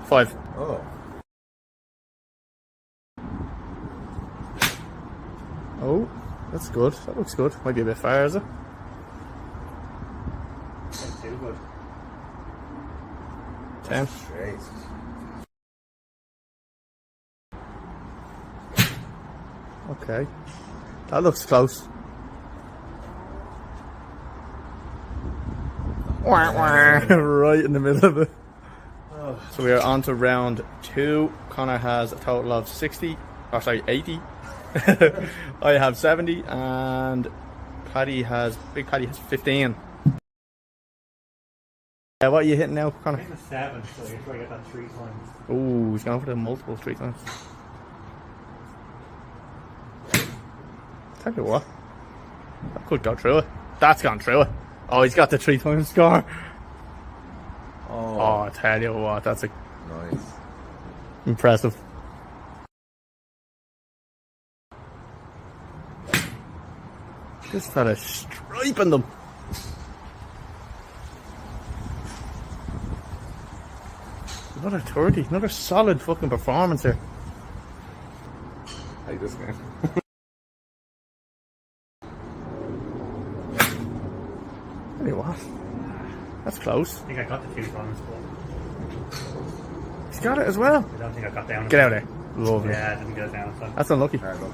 5. Oh. Oh, that's good. That looks good. Might be a bit far, is it? That's too good. 10. Straight. Okay. That looks close. Right in the middle of it. So we are on to round 2. Conor has a total of 80. I have 70, and Big Paddy has 15. What are you hitting now, Conor? I'm a 7, so you're trying to get that 3 times. Oh, he's going for the multiple 3 times. Tell you what, that could go through it. That's gone through it. Oh, he's got the 3 times score. Oh, I tell you what, that's Nice. impressive. This fella striping them. Another 30, another solid fucking performance here. Hey, this game. Tell you what, that's close. I think I got the 2 times, but He's got it as well. I don't think I got down. Get out of there. Lovely. Yeah, I didn't get it down. So. That's unlucky. Hard luck.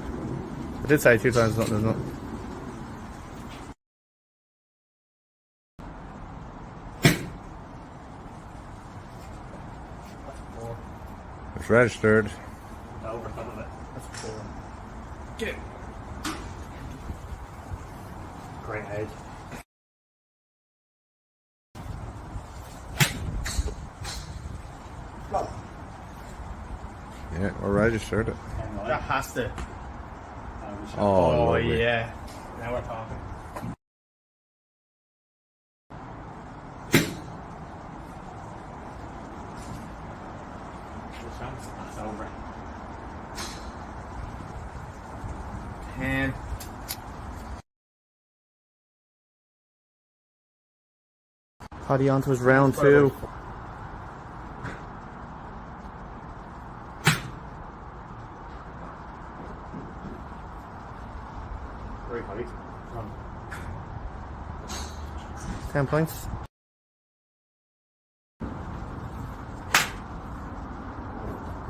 I did say 2 times nothing, isn't it? It's registered. Over top of it. That's 4. Get it. Great edge. Yeah, we're registered it. That has to. Oh, lovely. Yeah. Now we're talking. That's over. 10. Paddy on to his round 2. Very tight. 10 points.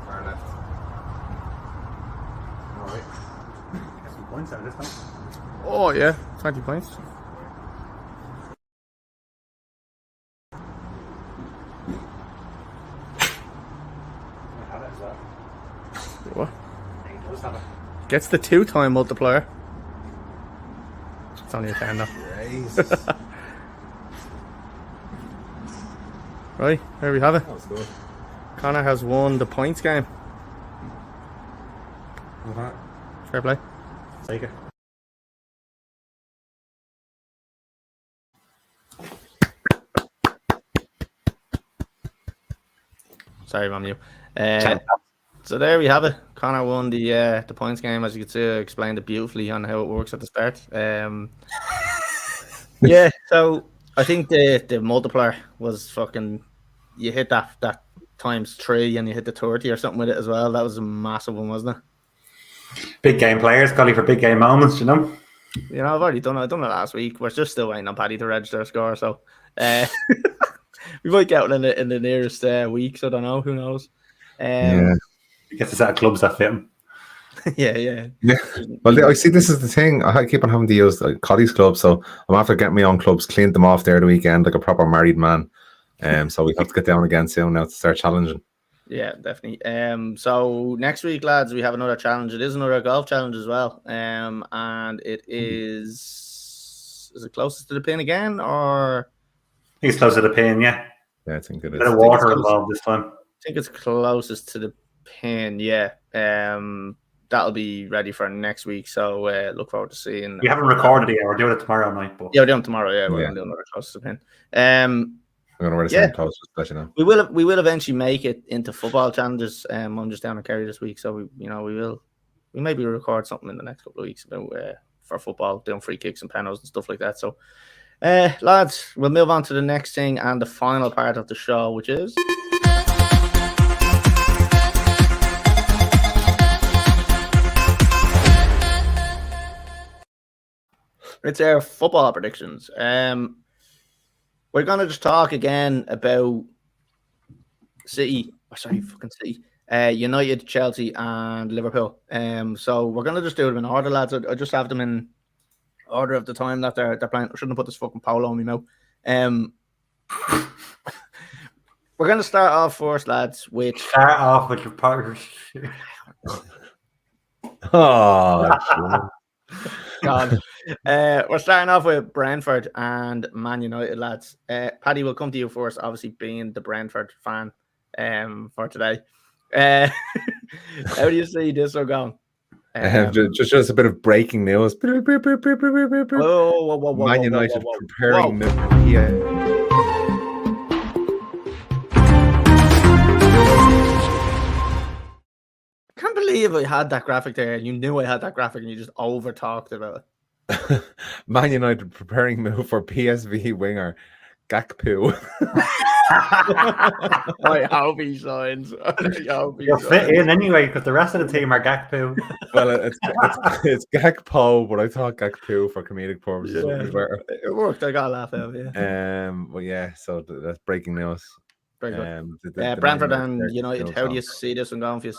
Far left. Alright. Get some points out of this time. Oh yeah, 20 points. I have it as well. What? He does have it. Gets the 2-time multiplier. It's only a 10 though. Jesus. Right, there we have it. That was good. Conor has won the points game. Fair play. Take it. Sorry, Mum, you. So there we have it. Conor won the points game, as you can see. I explained it beautifully on how it works at the start. Yeah, so I think the multiplier was fucking. You hit that times 3 and you hit the 30 or something with it as well. That was a massive one, wasn't it? Big game players, Collie, for big game moments, you know? You know, I've already done it. I done it last week. We're just still waiting on Paddy to register a score, so we might get it in the nearest weeks. I don't know. Who knows? Yeah. He gets us out of clubs that fit him. Yeah. Well, I see. This is the thing. I keep on having to use Coddy's club, so I'm after getting my own clubs, cleaned them off there the weekend like a proper married man. So we have to get down again soon now to start challenging. Yeah, definitely. So next week, lads, we have another challenge. It is another golf challenge as well. And it is it closest to the pin again, or I think it's close to the pin, yeah. Yeah, I think it A is. bit of water involved this time. I think it's closest to the pin. Yeah. that'll be ready for next week. So look forward to seeing. We haven't recorded it yet. We're doing it tomorrow night. But yeah, we're doing it tomorrow. Yeah, we're going to do another close to the pin. I'm gonna wear the same clothes, especially now. We will eventually make it into football challenges. I'm just down in Kerry this week, so we maybe record something in the next couple of weeks about for football, doing free kicks and penalties and stuff like that. So, lads, we'll move on to the next thing and the final part of the show, which is it's our football predictions. We're gonna just talk again about City. United, Chelsea, and Liverpool. So we're gonna just do them in order, lads. I just have them in order of the time that they're playing. I shouldn't have put this fucking polo on me now. We're gonna start off first, lads. Start off with your partners. Oh, God. We're starting off with Brentford and Man United, lads. Paddy, will come to you first, obviously being the Brentford fan for today. How do you see this one going? Just a bit of breaking news. Man United preparing I can't believe I had that graphic there. You knew I had that graphic and you just over talked about it. Man United preparing move for PSV winger Gakpo. I hope he signs. You'll fit in anyway because the rest of the team are Gakpo. Well, it's Gakpo, but I thought Gakpo for comedic purposes. Yeah, it worked. I got a laugh out of it. Well, yeah. So that's breaking news. Brentford and United. How do you see this one going for you?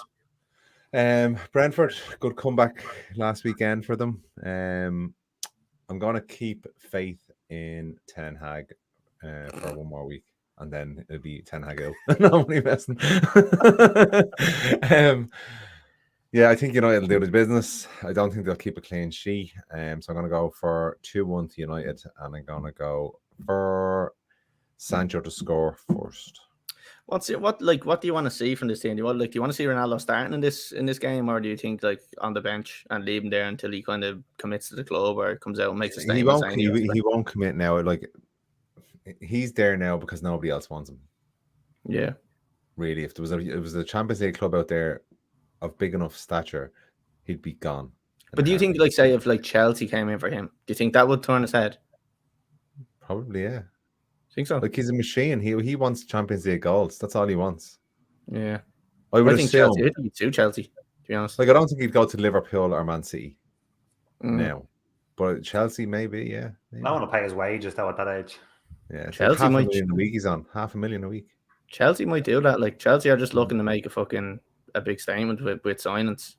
Brentford, good comeback last weekend for them. I'm going to keep faith in Ten Hag for one more week, and then it'll be Ten Hag out. No, I'm only messing. Yeah, I think United will do the business. I don't think they'll keep a clean sheet. So I'm going to go for 2-1 to United, and I'm going to go for Sancho to score first. What do you want to see from this team? Do you want to see Ronaldo starting in this game, or do you think on the bench and leave him there until he kind of commits to the club or comes out and makes a statement? He won't commit now. He's there now because nobody else wants him. Yeah, really. If it was a Champions League club out there of big enough stature, he'd be gone. But do you think, say, if Chelsea came in for him, do you think that would turn his head? Probably, yeah. Think so? He's a machine. He wants Champions League goals. That's all he wants. Yeah. I think Chelsea. To be honest. I don't think he'd go to Liverpool or Man City now. But Chelsea, maybe, yeah. Maybe. I want to pay his wages though at that age. Yeah, Chelsea like $500,000 a week he's on. $500,000 a week. Chelsea might do that. Chelsea are just looking to make a big statement with signings.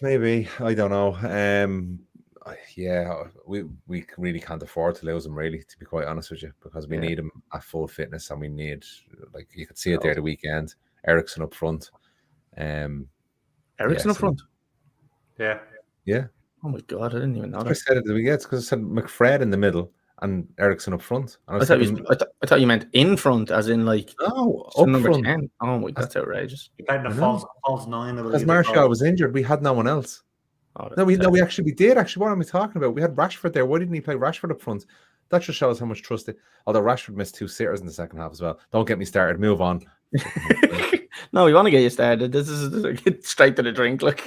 Maybe. I don't know. Yeah, we really can't afford to lose him, really, to be quite honest with you, because we need him at full fitness, and we need, you could see it there the weekend. Eriksen up front. Eriksen up front? Yeah. Yeah. Oh my God, I didn't even know that. I said it. Yeah, it's because I said McFred in the middle and Eriksen up front. And I thought you meant in front, as in up number front. 10. Oh my, that's outrageous. You played in a false 9. Because Martial was injured, we had no one else. We did actually. What am I talking about? We had Rashford there. Why didn't he play Rashford up front? That just shows how much trust it. Although Rashford missed 2 sitters in the second half as well. Don't get me started. Move on. No, we want to get you started. This is get straight to the drink. What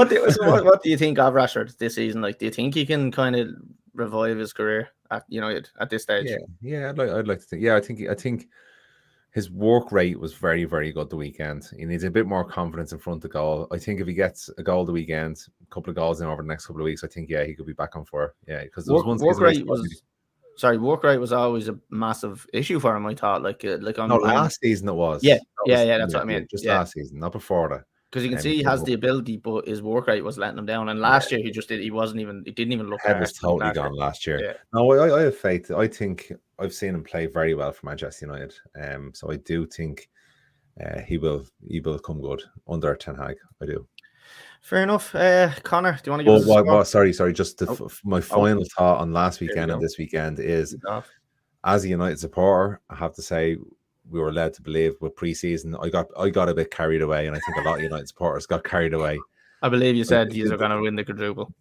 do you think of Rashford this season? Do you think he can kind of revive his career at United at this stage? Yeah. I'd like to think. Yeah, I think his work rate was very, very good the weekend. He needs a bit more confidence in front of goal. I think if he gets a goal the weekend, a couple of goals in over the next couple of weeks, I think he could be back on fire. Yeah, because work rate was always a massive issue for him. I thought last season it was. Yeah, that's what I mean. Just last season, not before that. Because you can see he has the ability, but his work rate was letting him down. And last year he didn't even look. Head was totally gone last year. Yeah. No, I have faith. I think I've seen him play very well for Manchester United. So I do think he will come good under Ten Hag. I do. Fair enough. Connor, do you want to give us a score? Sorry. Just my final thought on last weekend and this weekend is, as a United supporter, I have to say we were led to believe with pre-season. I got a bit carried away, and I think a lot of United supporters got carried away. I believe you said you are going to win the quadruple.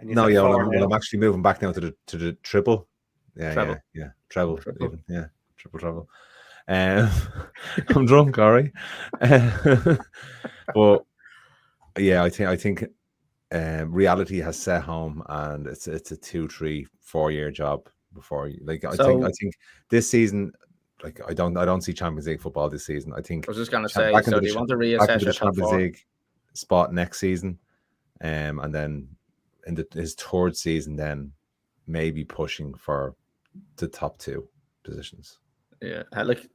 No, yeah, well, I'm actually moving back now to the triple. Yeah, treble. yeah, treble. Triple. Even, yeah, triple. I'm drunk, Ari. But yeah, I think reality has set home, and it's a 2, 3, 4 year job before you. Like I think this season, like I don't see Champions League football this season. I think I was just going to say, so do you want to reassess your top Champions 4? League spot next season, and then in his third season, then maybe pushing for the top 2 positions. Yeah, like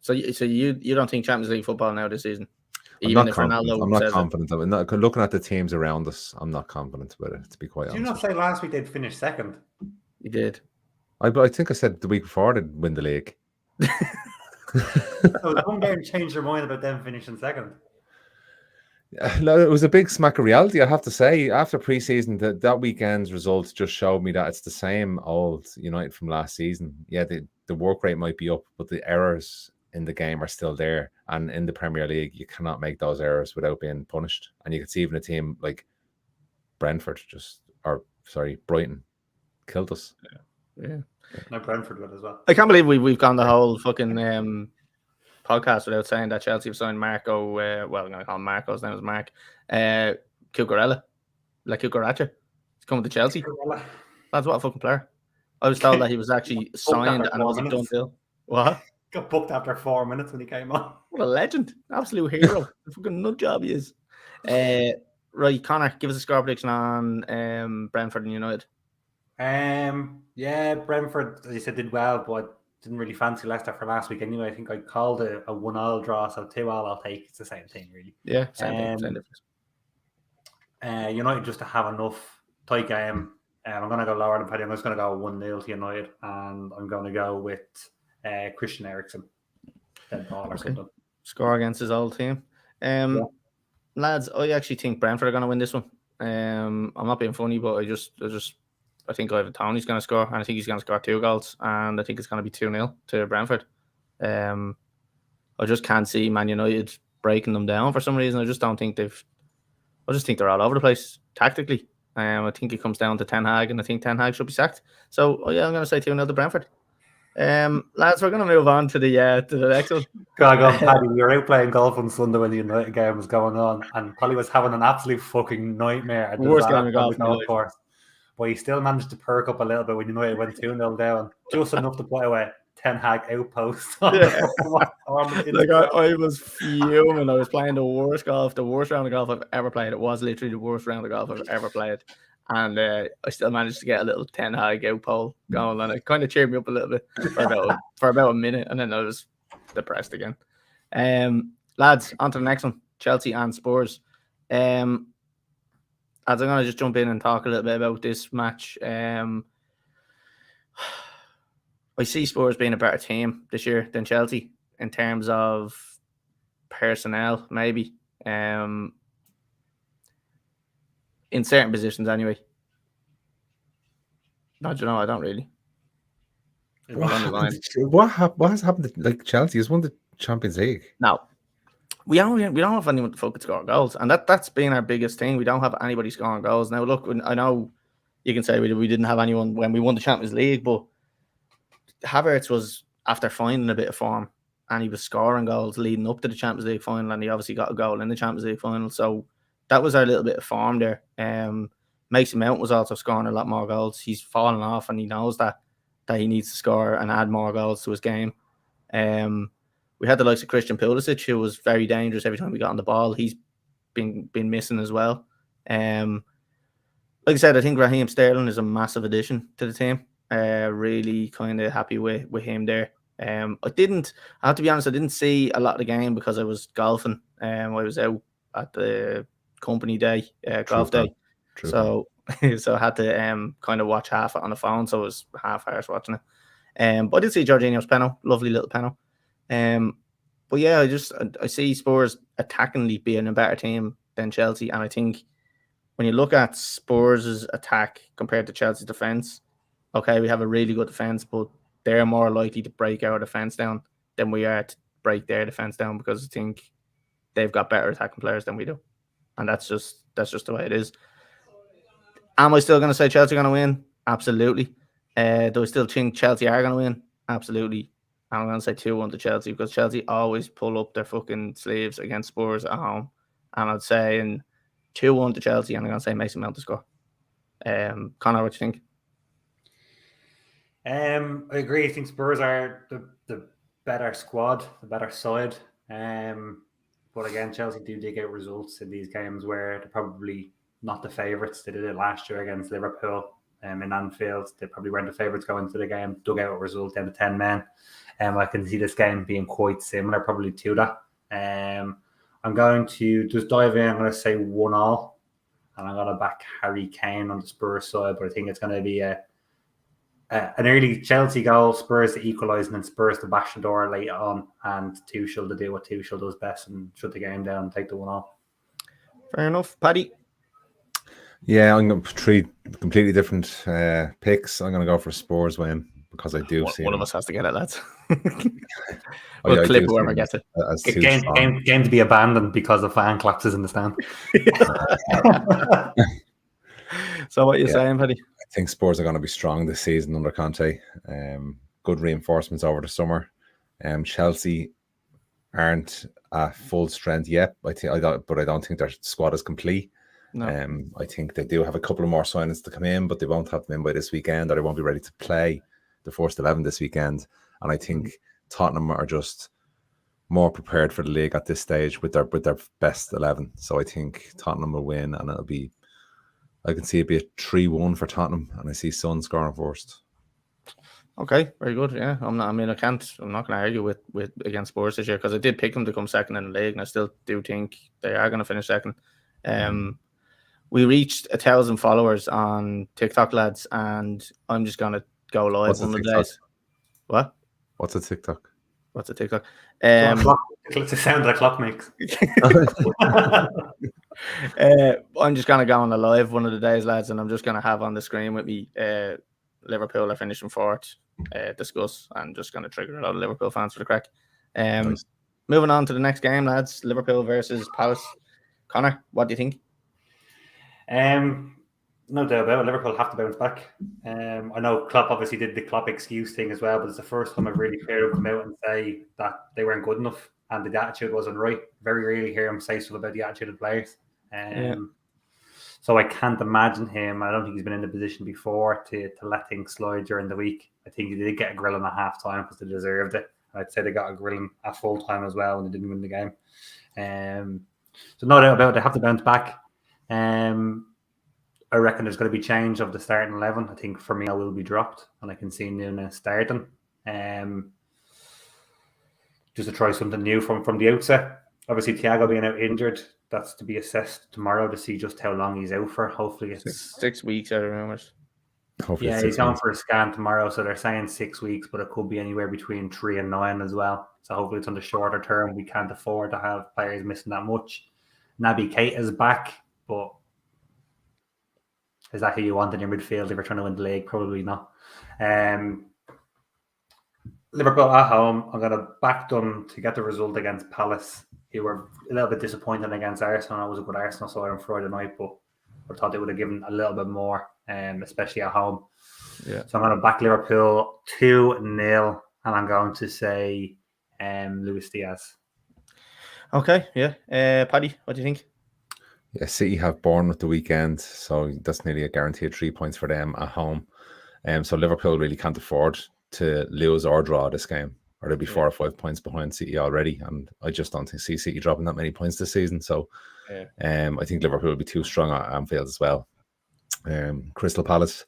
so you don't think Champions League football now this season? I'm not confident of it. Looking at the teams around us, I'm not confident about it, to be quite honest. Did you not say last week they'd finish second? You did. I think I said the week before they'd win the league. So one game changed their mind about them finishing second. It was a big smack of reality, I have to say. After pre-season, that weekend's results just showed me that it's the same old United from last season. Yeah, the work rate might be up, but the errors in the game are still there. And in the Premier League, you cannot make those errors without being punished. And you can see even a team like Brighton killed us. Yeah. No, Brentford would as well. I can't believe we've gone the whole fucking podcast without saying that Chelsea have signed Marco. Well, I'm going to call him Marco. His name is Mark. Cucurella. Like Cucaracha. He's coming to Chelsea. That's what a fucking player. I was told that he was actually signed and it was a done deal. What? Got booked after 4 minutes when he came on. What a legend. Absolute hero. A fucking nut job he is. Right, Conor, give us a score prediction on Brentford and United. Yeah, Brentford, as you said, did well, but I didn't really fancy Leicester for last week anyway. I think I called a 1-1 draw, so 2-2 I'll take. It's the same thing, really. Yeah, same difference. United just to have enough tight game. I'm going to go lower than Paddy. I'm just going to go 1-0 to United, and I'm going to go with Christian Eriksen. Score against his old team. Lads, I actually think Brentford are going to win this one. I'm not being funny, but I think Ivan Toney's going to score, and I think he's going to score 2 goals, and I think it's going to be 2-0 to Brentford. I just can't see Man United breaking them down for some reason. I just think they're all over the place tactically. I think it comes down to Ten Hag, and I think Ten Hag should be sacked. So, I'm going to say 2-0 to Brentford. Lads, we're going to move on to the next one. Paddy, we were out playing golf on Sunday when the United game was going on, and Paddy was having an absolute fucking nightmare at the worst game of golf course. But he still managed to perk up a little bit when United went 2-0 down, just enough to put away Ten Hag outpost. Like I was fuming. I was playing the worst round of golf I've ever played. It was literally the worst round of golf I've ever played. And I still managed to get a little Ten Hag outpole going, and it kind of cheered me up a little bit for about a minute, and then I was depressed again. Lads, on to the next one. Chelsea and Spurs. As I'm going to just jump in and talk a little bit about this match. I see Spurs being a better team this year than Chelsea in terms of personnel, maybe. In certain positions, anyway. No, do you know, I don't really. What has happened to, like, Chelsea has won the Champions League? No. We don't have anyone to fucking score goals, and that's been our biggest thing. We don't have anybody scoring goals. Now, look, I know you can say we didn't have anyone when we won the Champions League, but Havertz was after finding a bit of form, and he was scoring goals leading up to the Champions League final, and he obviously got a goal in the Champions League final. So that was our little bit of form there. Mason Mount was also scoring a lot more goals. He's fallen off, and he knows that he needs to score and add more goals to his game. We had the likes of Christian Pulisic, who was very dangerous every time we got on the ball. He's been missing as well. Like I said, I think Raheem Sterling is a massive addition to the team. Really kind of happy with him there. I have to be honest, I didn't see a lot of the game because I was golfing. I was out at the company day, golf day. So I had to kind of watch half it on the phone, so I was half hours watching it. But I did see Jorginho's penalty, lovely little penalty. But yeah, I see Spurs attackingly being a better team than Chelsea, and I think when you look at Spurs' attack compared to Chelsea's defense, okay, we have a really good defense, but they're more likely to break our defense down than we are to break their defense down, because I think they've got better attacking players than we do, and that's just the way it is. Am I still going to say Chelsea are going to win? Absolutely. Do I still think Chelsea are going to win? Absolutely. I'm going to say 2-1 to Chelsea, because Chelsea always pull up their fucking sleeves against Spurs at home. And I'd say in 2-1 to Chelsea, and I'm going to say Mason Mount to score. Conor, what do you think? I agree. I think Spurs are the better squad, the better side. But again, Chelsea do dig out results in these games where they're probably not the favourites. They did it last year against Liverpool in Anfield. They probably weren't the favourites going into the game, dug out a result down to 10 men. I can see this game being quite similar probably to that. I'm going to just dive in. I'm going to say 1-1. And I'm going to back Harry Kane on the Spurs side. But I think it's going to be an early Chelsea goal, Spurs to equalise, and then Spurs to bash the door late on, and Tuchel to do what Tuchel does best and shut the game down and take the 1-0. Fair enough. Paddy? Yeah, I'm going to 3 completely different picks. I'm going to go for Spurs win, because I do see one of us has to get it, lads. Oh, yeah, we'll clip whoever gets it. Game to be abandoned because of fan collapses in the stand. So what are you saying, Paddy? I think Spurs are going to be strong this season under Conte. Good reinforcements over the summer. Chelsea aren't at full strength yet. But I don't think their squad is complete. No. I think they do have a couple of more signings to come in, but they won't have them in by this weekend, or they won't be ready to play the first 11 this weekend. And I think Tottenham are just more prepared for the league at this stage with their best 11. So I think Tottenham will win, and I can see it be a 3-1 for Tottenham, and I see Son scoring first. Okay, very good. Yeah, I'm not going to argue with against Spurs this year, because I did pick them to come second in the league, and I still do think they are going to finish second. We reached 1,000 followers on TikTok, lads, and I'm just going to go live one of the days. What? What's a TikTok? What's a TikTok? It's a sound that clock makes. I'm just going to go on the live one of the days, lads, and I'm just going to have on the screen with me Liverpool are finishing fourth, discuss, and just going to trigger a lot of Liverpool fans for the crack. Nice. Moving on to the next game, lads. Liverpool versus Palace. Conor, what do you think? No doubt about it. Liverpool have to bounce back. I know Klopp obviously did the Klopp excuse thing as well, but it's the first time I've really heard him come out and say that they weren't good enough and the attitude wasn't right. Very rarely hear him say something about the attitude of players. So I can't imagine him. I don't think he's been in the position before to let things slide during the week. I think he did get a grilling at half time because they deserved it. I'd say they got a grilling at full time as well when they didn't win the game. So no doubt about it, they have to bounce back. I reckon there's going to be change of the starting 11. I think Firmino will be dropped, and I can see Nunes starting. Just to try something new from the outset. Obviously, Thiago being out injured, that's to be assessed tomorrow to see just how long he's out for. Hopefully, it's 6 weeks, I remember. Hopefully yeah, he's on for a scan tomorrow, so they're saying 6 weeks, but it could be anywhere between 3 and 9 as well. So hopefully, it's on the shorter term. We can't afford to have players missing that much. Naby Keita's back, but is that who you want in your midfield if you're trying to win the league? Probably not. Liverpool at home, I'm going to back them to get the result against Palace, who were a little bit disappointed against Arsenal. It was a good Arsenal side on Friday night, but I thought they would have given a little bit more, especially at home. Yeah. So I'm going to back Liverpool 2-0, and I'm going to say Luis Diaz. Okay, yeah. Paddy, what do you think? Yeah, City have Bournemouth the weekend, so that's nearly a guaranteed 3 points for them at home. So Liverpool really can't afford to lose or draw this game, or they'll be 4 or 5 points behind City already. And I just don't see City dropping that many points this season. So I think Liverpool will be too strong at Anfield as well. Crystal Palace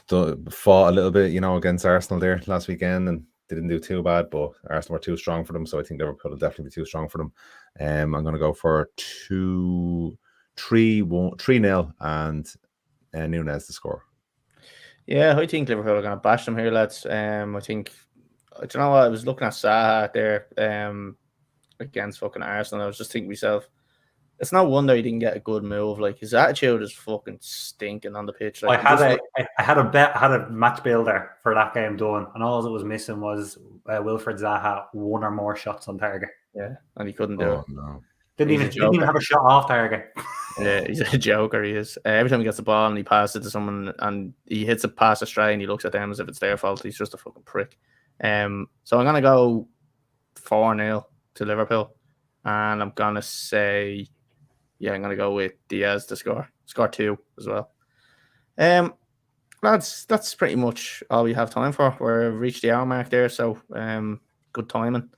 fought a little bit, against Arsenal there last weekend, and they didn't do too bad, but Arsenal were too strong for them. So I think Liverpool will definitely be too strong for them. I'm going to go for 3-0 and Nunes to score. Yeah, I think Liverpool are going to bash them here, lads. I think, I don't know what, I was looking at Saha there against fucking Arsenal. I was just thinking to myself, it's no wonder he didn't get a good move. Like his attitude is fucking stinking on the pitch. Like I had a match builder for that game done, and all it was missing was Wilfred Zaha one or more shots on target. Yeah, and he couldn't do it. No. Didn't even have a shot off target. Yeah, he's a joker. He is. Every time he gets the ball and he passes it to someone and he hits a pass astray and he looks at them as if it's their fault. He's just a fucking prick. So I'm gonna go 4-0 to Liverpool, and I'm gonna say, I'm gonna go with Diaz to score 2 as well. Lads, that's pretty much all we have time for. We've reached the hour mark there, so good timing.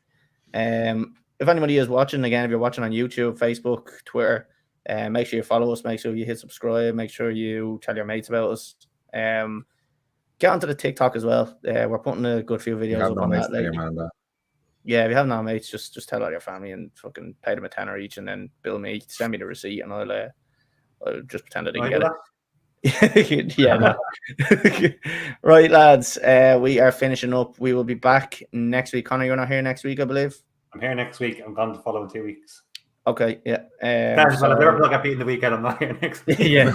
If anybody is watching, again, if you're watching on YouTube, Facebook, Twitter, make sure you follow us. Make sure you hit subscribe. Make sure you tell your mates about us. Get onto the TikTok as well. We're putting a good few videos up on that lately. Yeah, if you have no mates, just tell all your family and fucking pay them $10 each, and then bill me, send me the receipt, and I'll just pretend I didn't get it. Yeah, no. Right, lads. We are finishing up. We will be back next week. Conor, you're not here next week, I believe. I'm here next week. I'm gone to follow in 2 weeks. Okay, yeah. If Liverpool get beaten the weekend, I'm not here next week. Yeah, it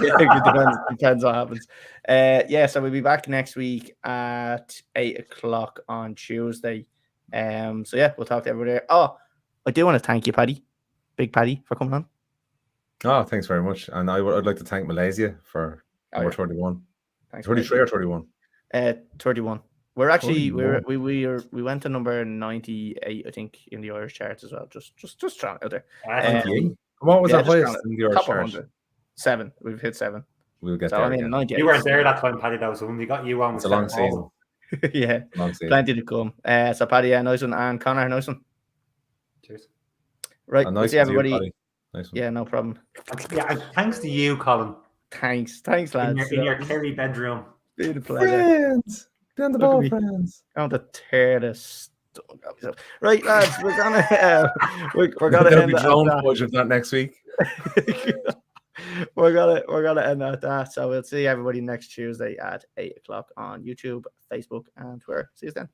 depends what happens. So we'll be back next week at 8:00 on Tuesday. We'll talk to everybody there. Oh, I do want to thank you, Paddy, Big Paddy, for coming on. Oh, thanks very much. And I'd like to thank Malaysia for number 31. Thanks, 33 or 31? 31. We're actually we went to number 98, I think, in the Irish charts as well. Just trying out there. What was our highest in the Irish charts? 7. We've hit 7. We'll get there. 98. You weren't there that time, Paddy, though. So when we got you on, it's a long season. Yeah, plenty to come. So Paddy, nice one, and Conor, nice one. Cheers. Right, nice see everybody. You, nice one. Yeah, no problem. Yeah, and thanks to you, Colin. Thanks, lads. In your Kerry bedroom. Been a pleasure. Friends, down the ball, friends. I'm going to tear this. Right, lads, we're gonna we're gonna end of that next week. We're gonna end at that. So we'll see everybody next Tuesday at 8:00 on YouTube, Facebook, and Twitter. See you then.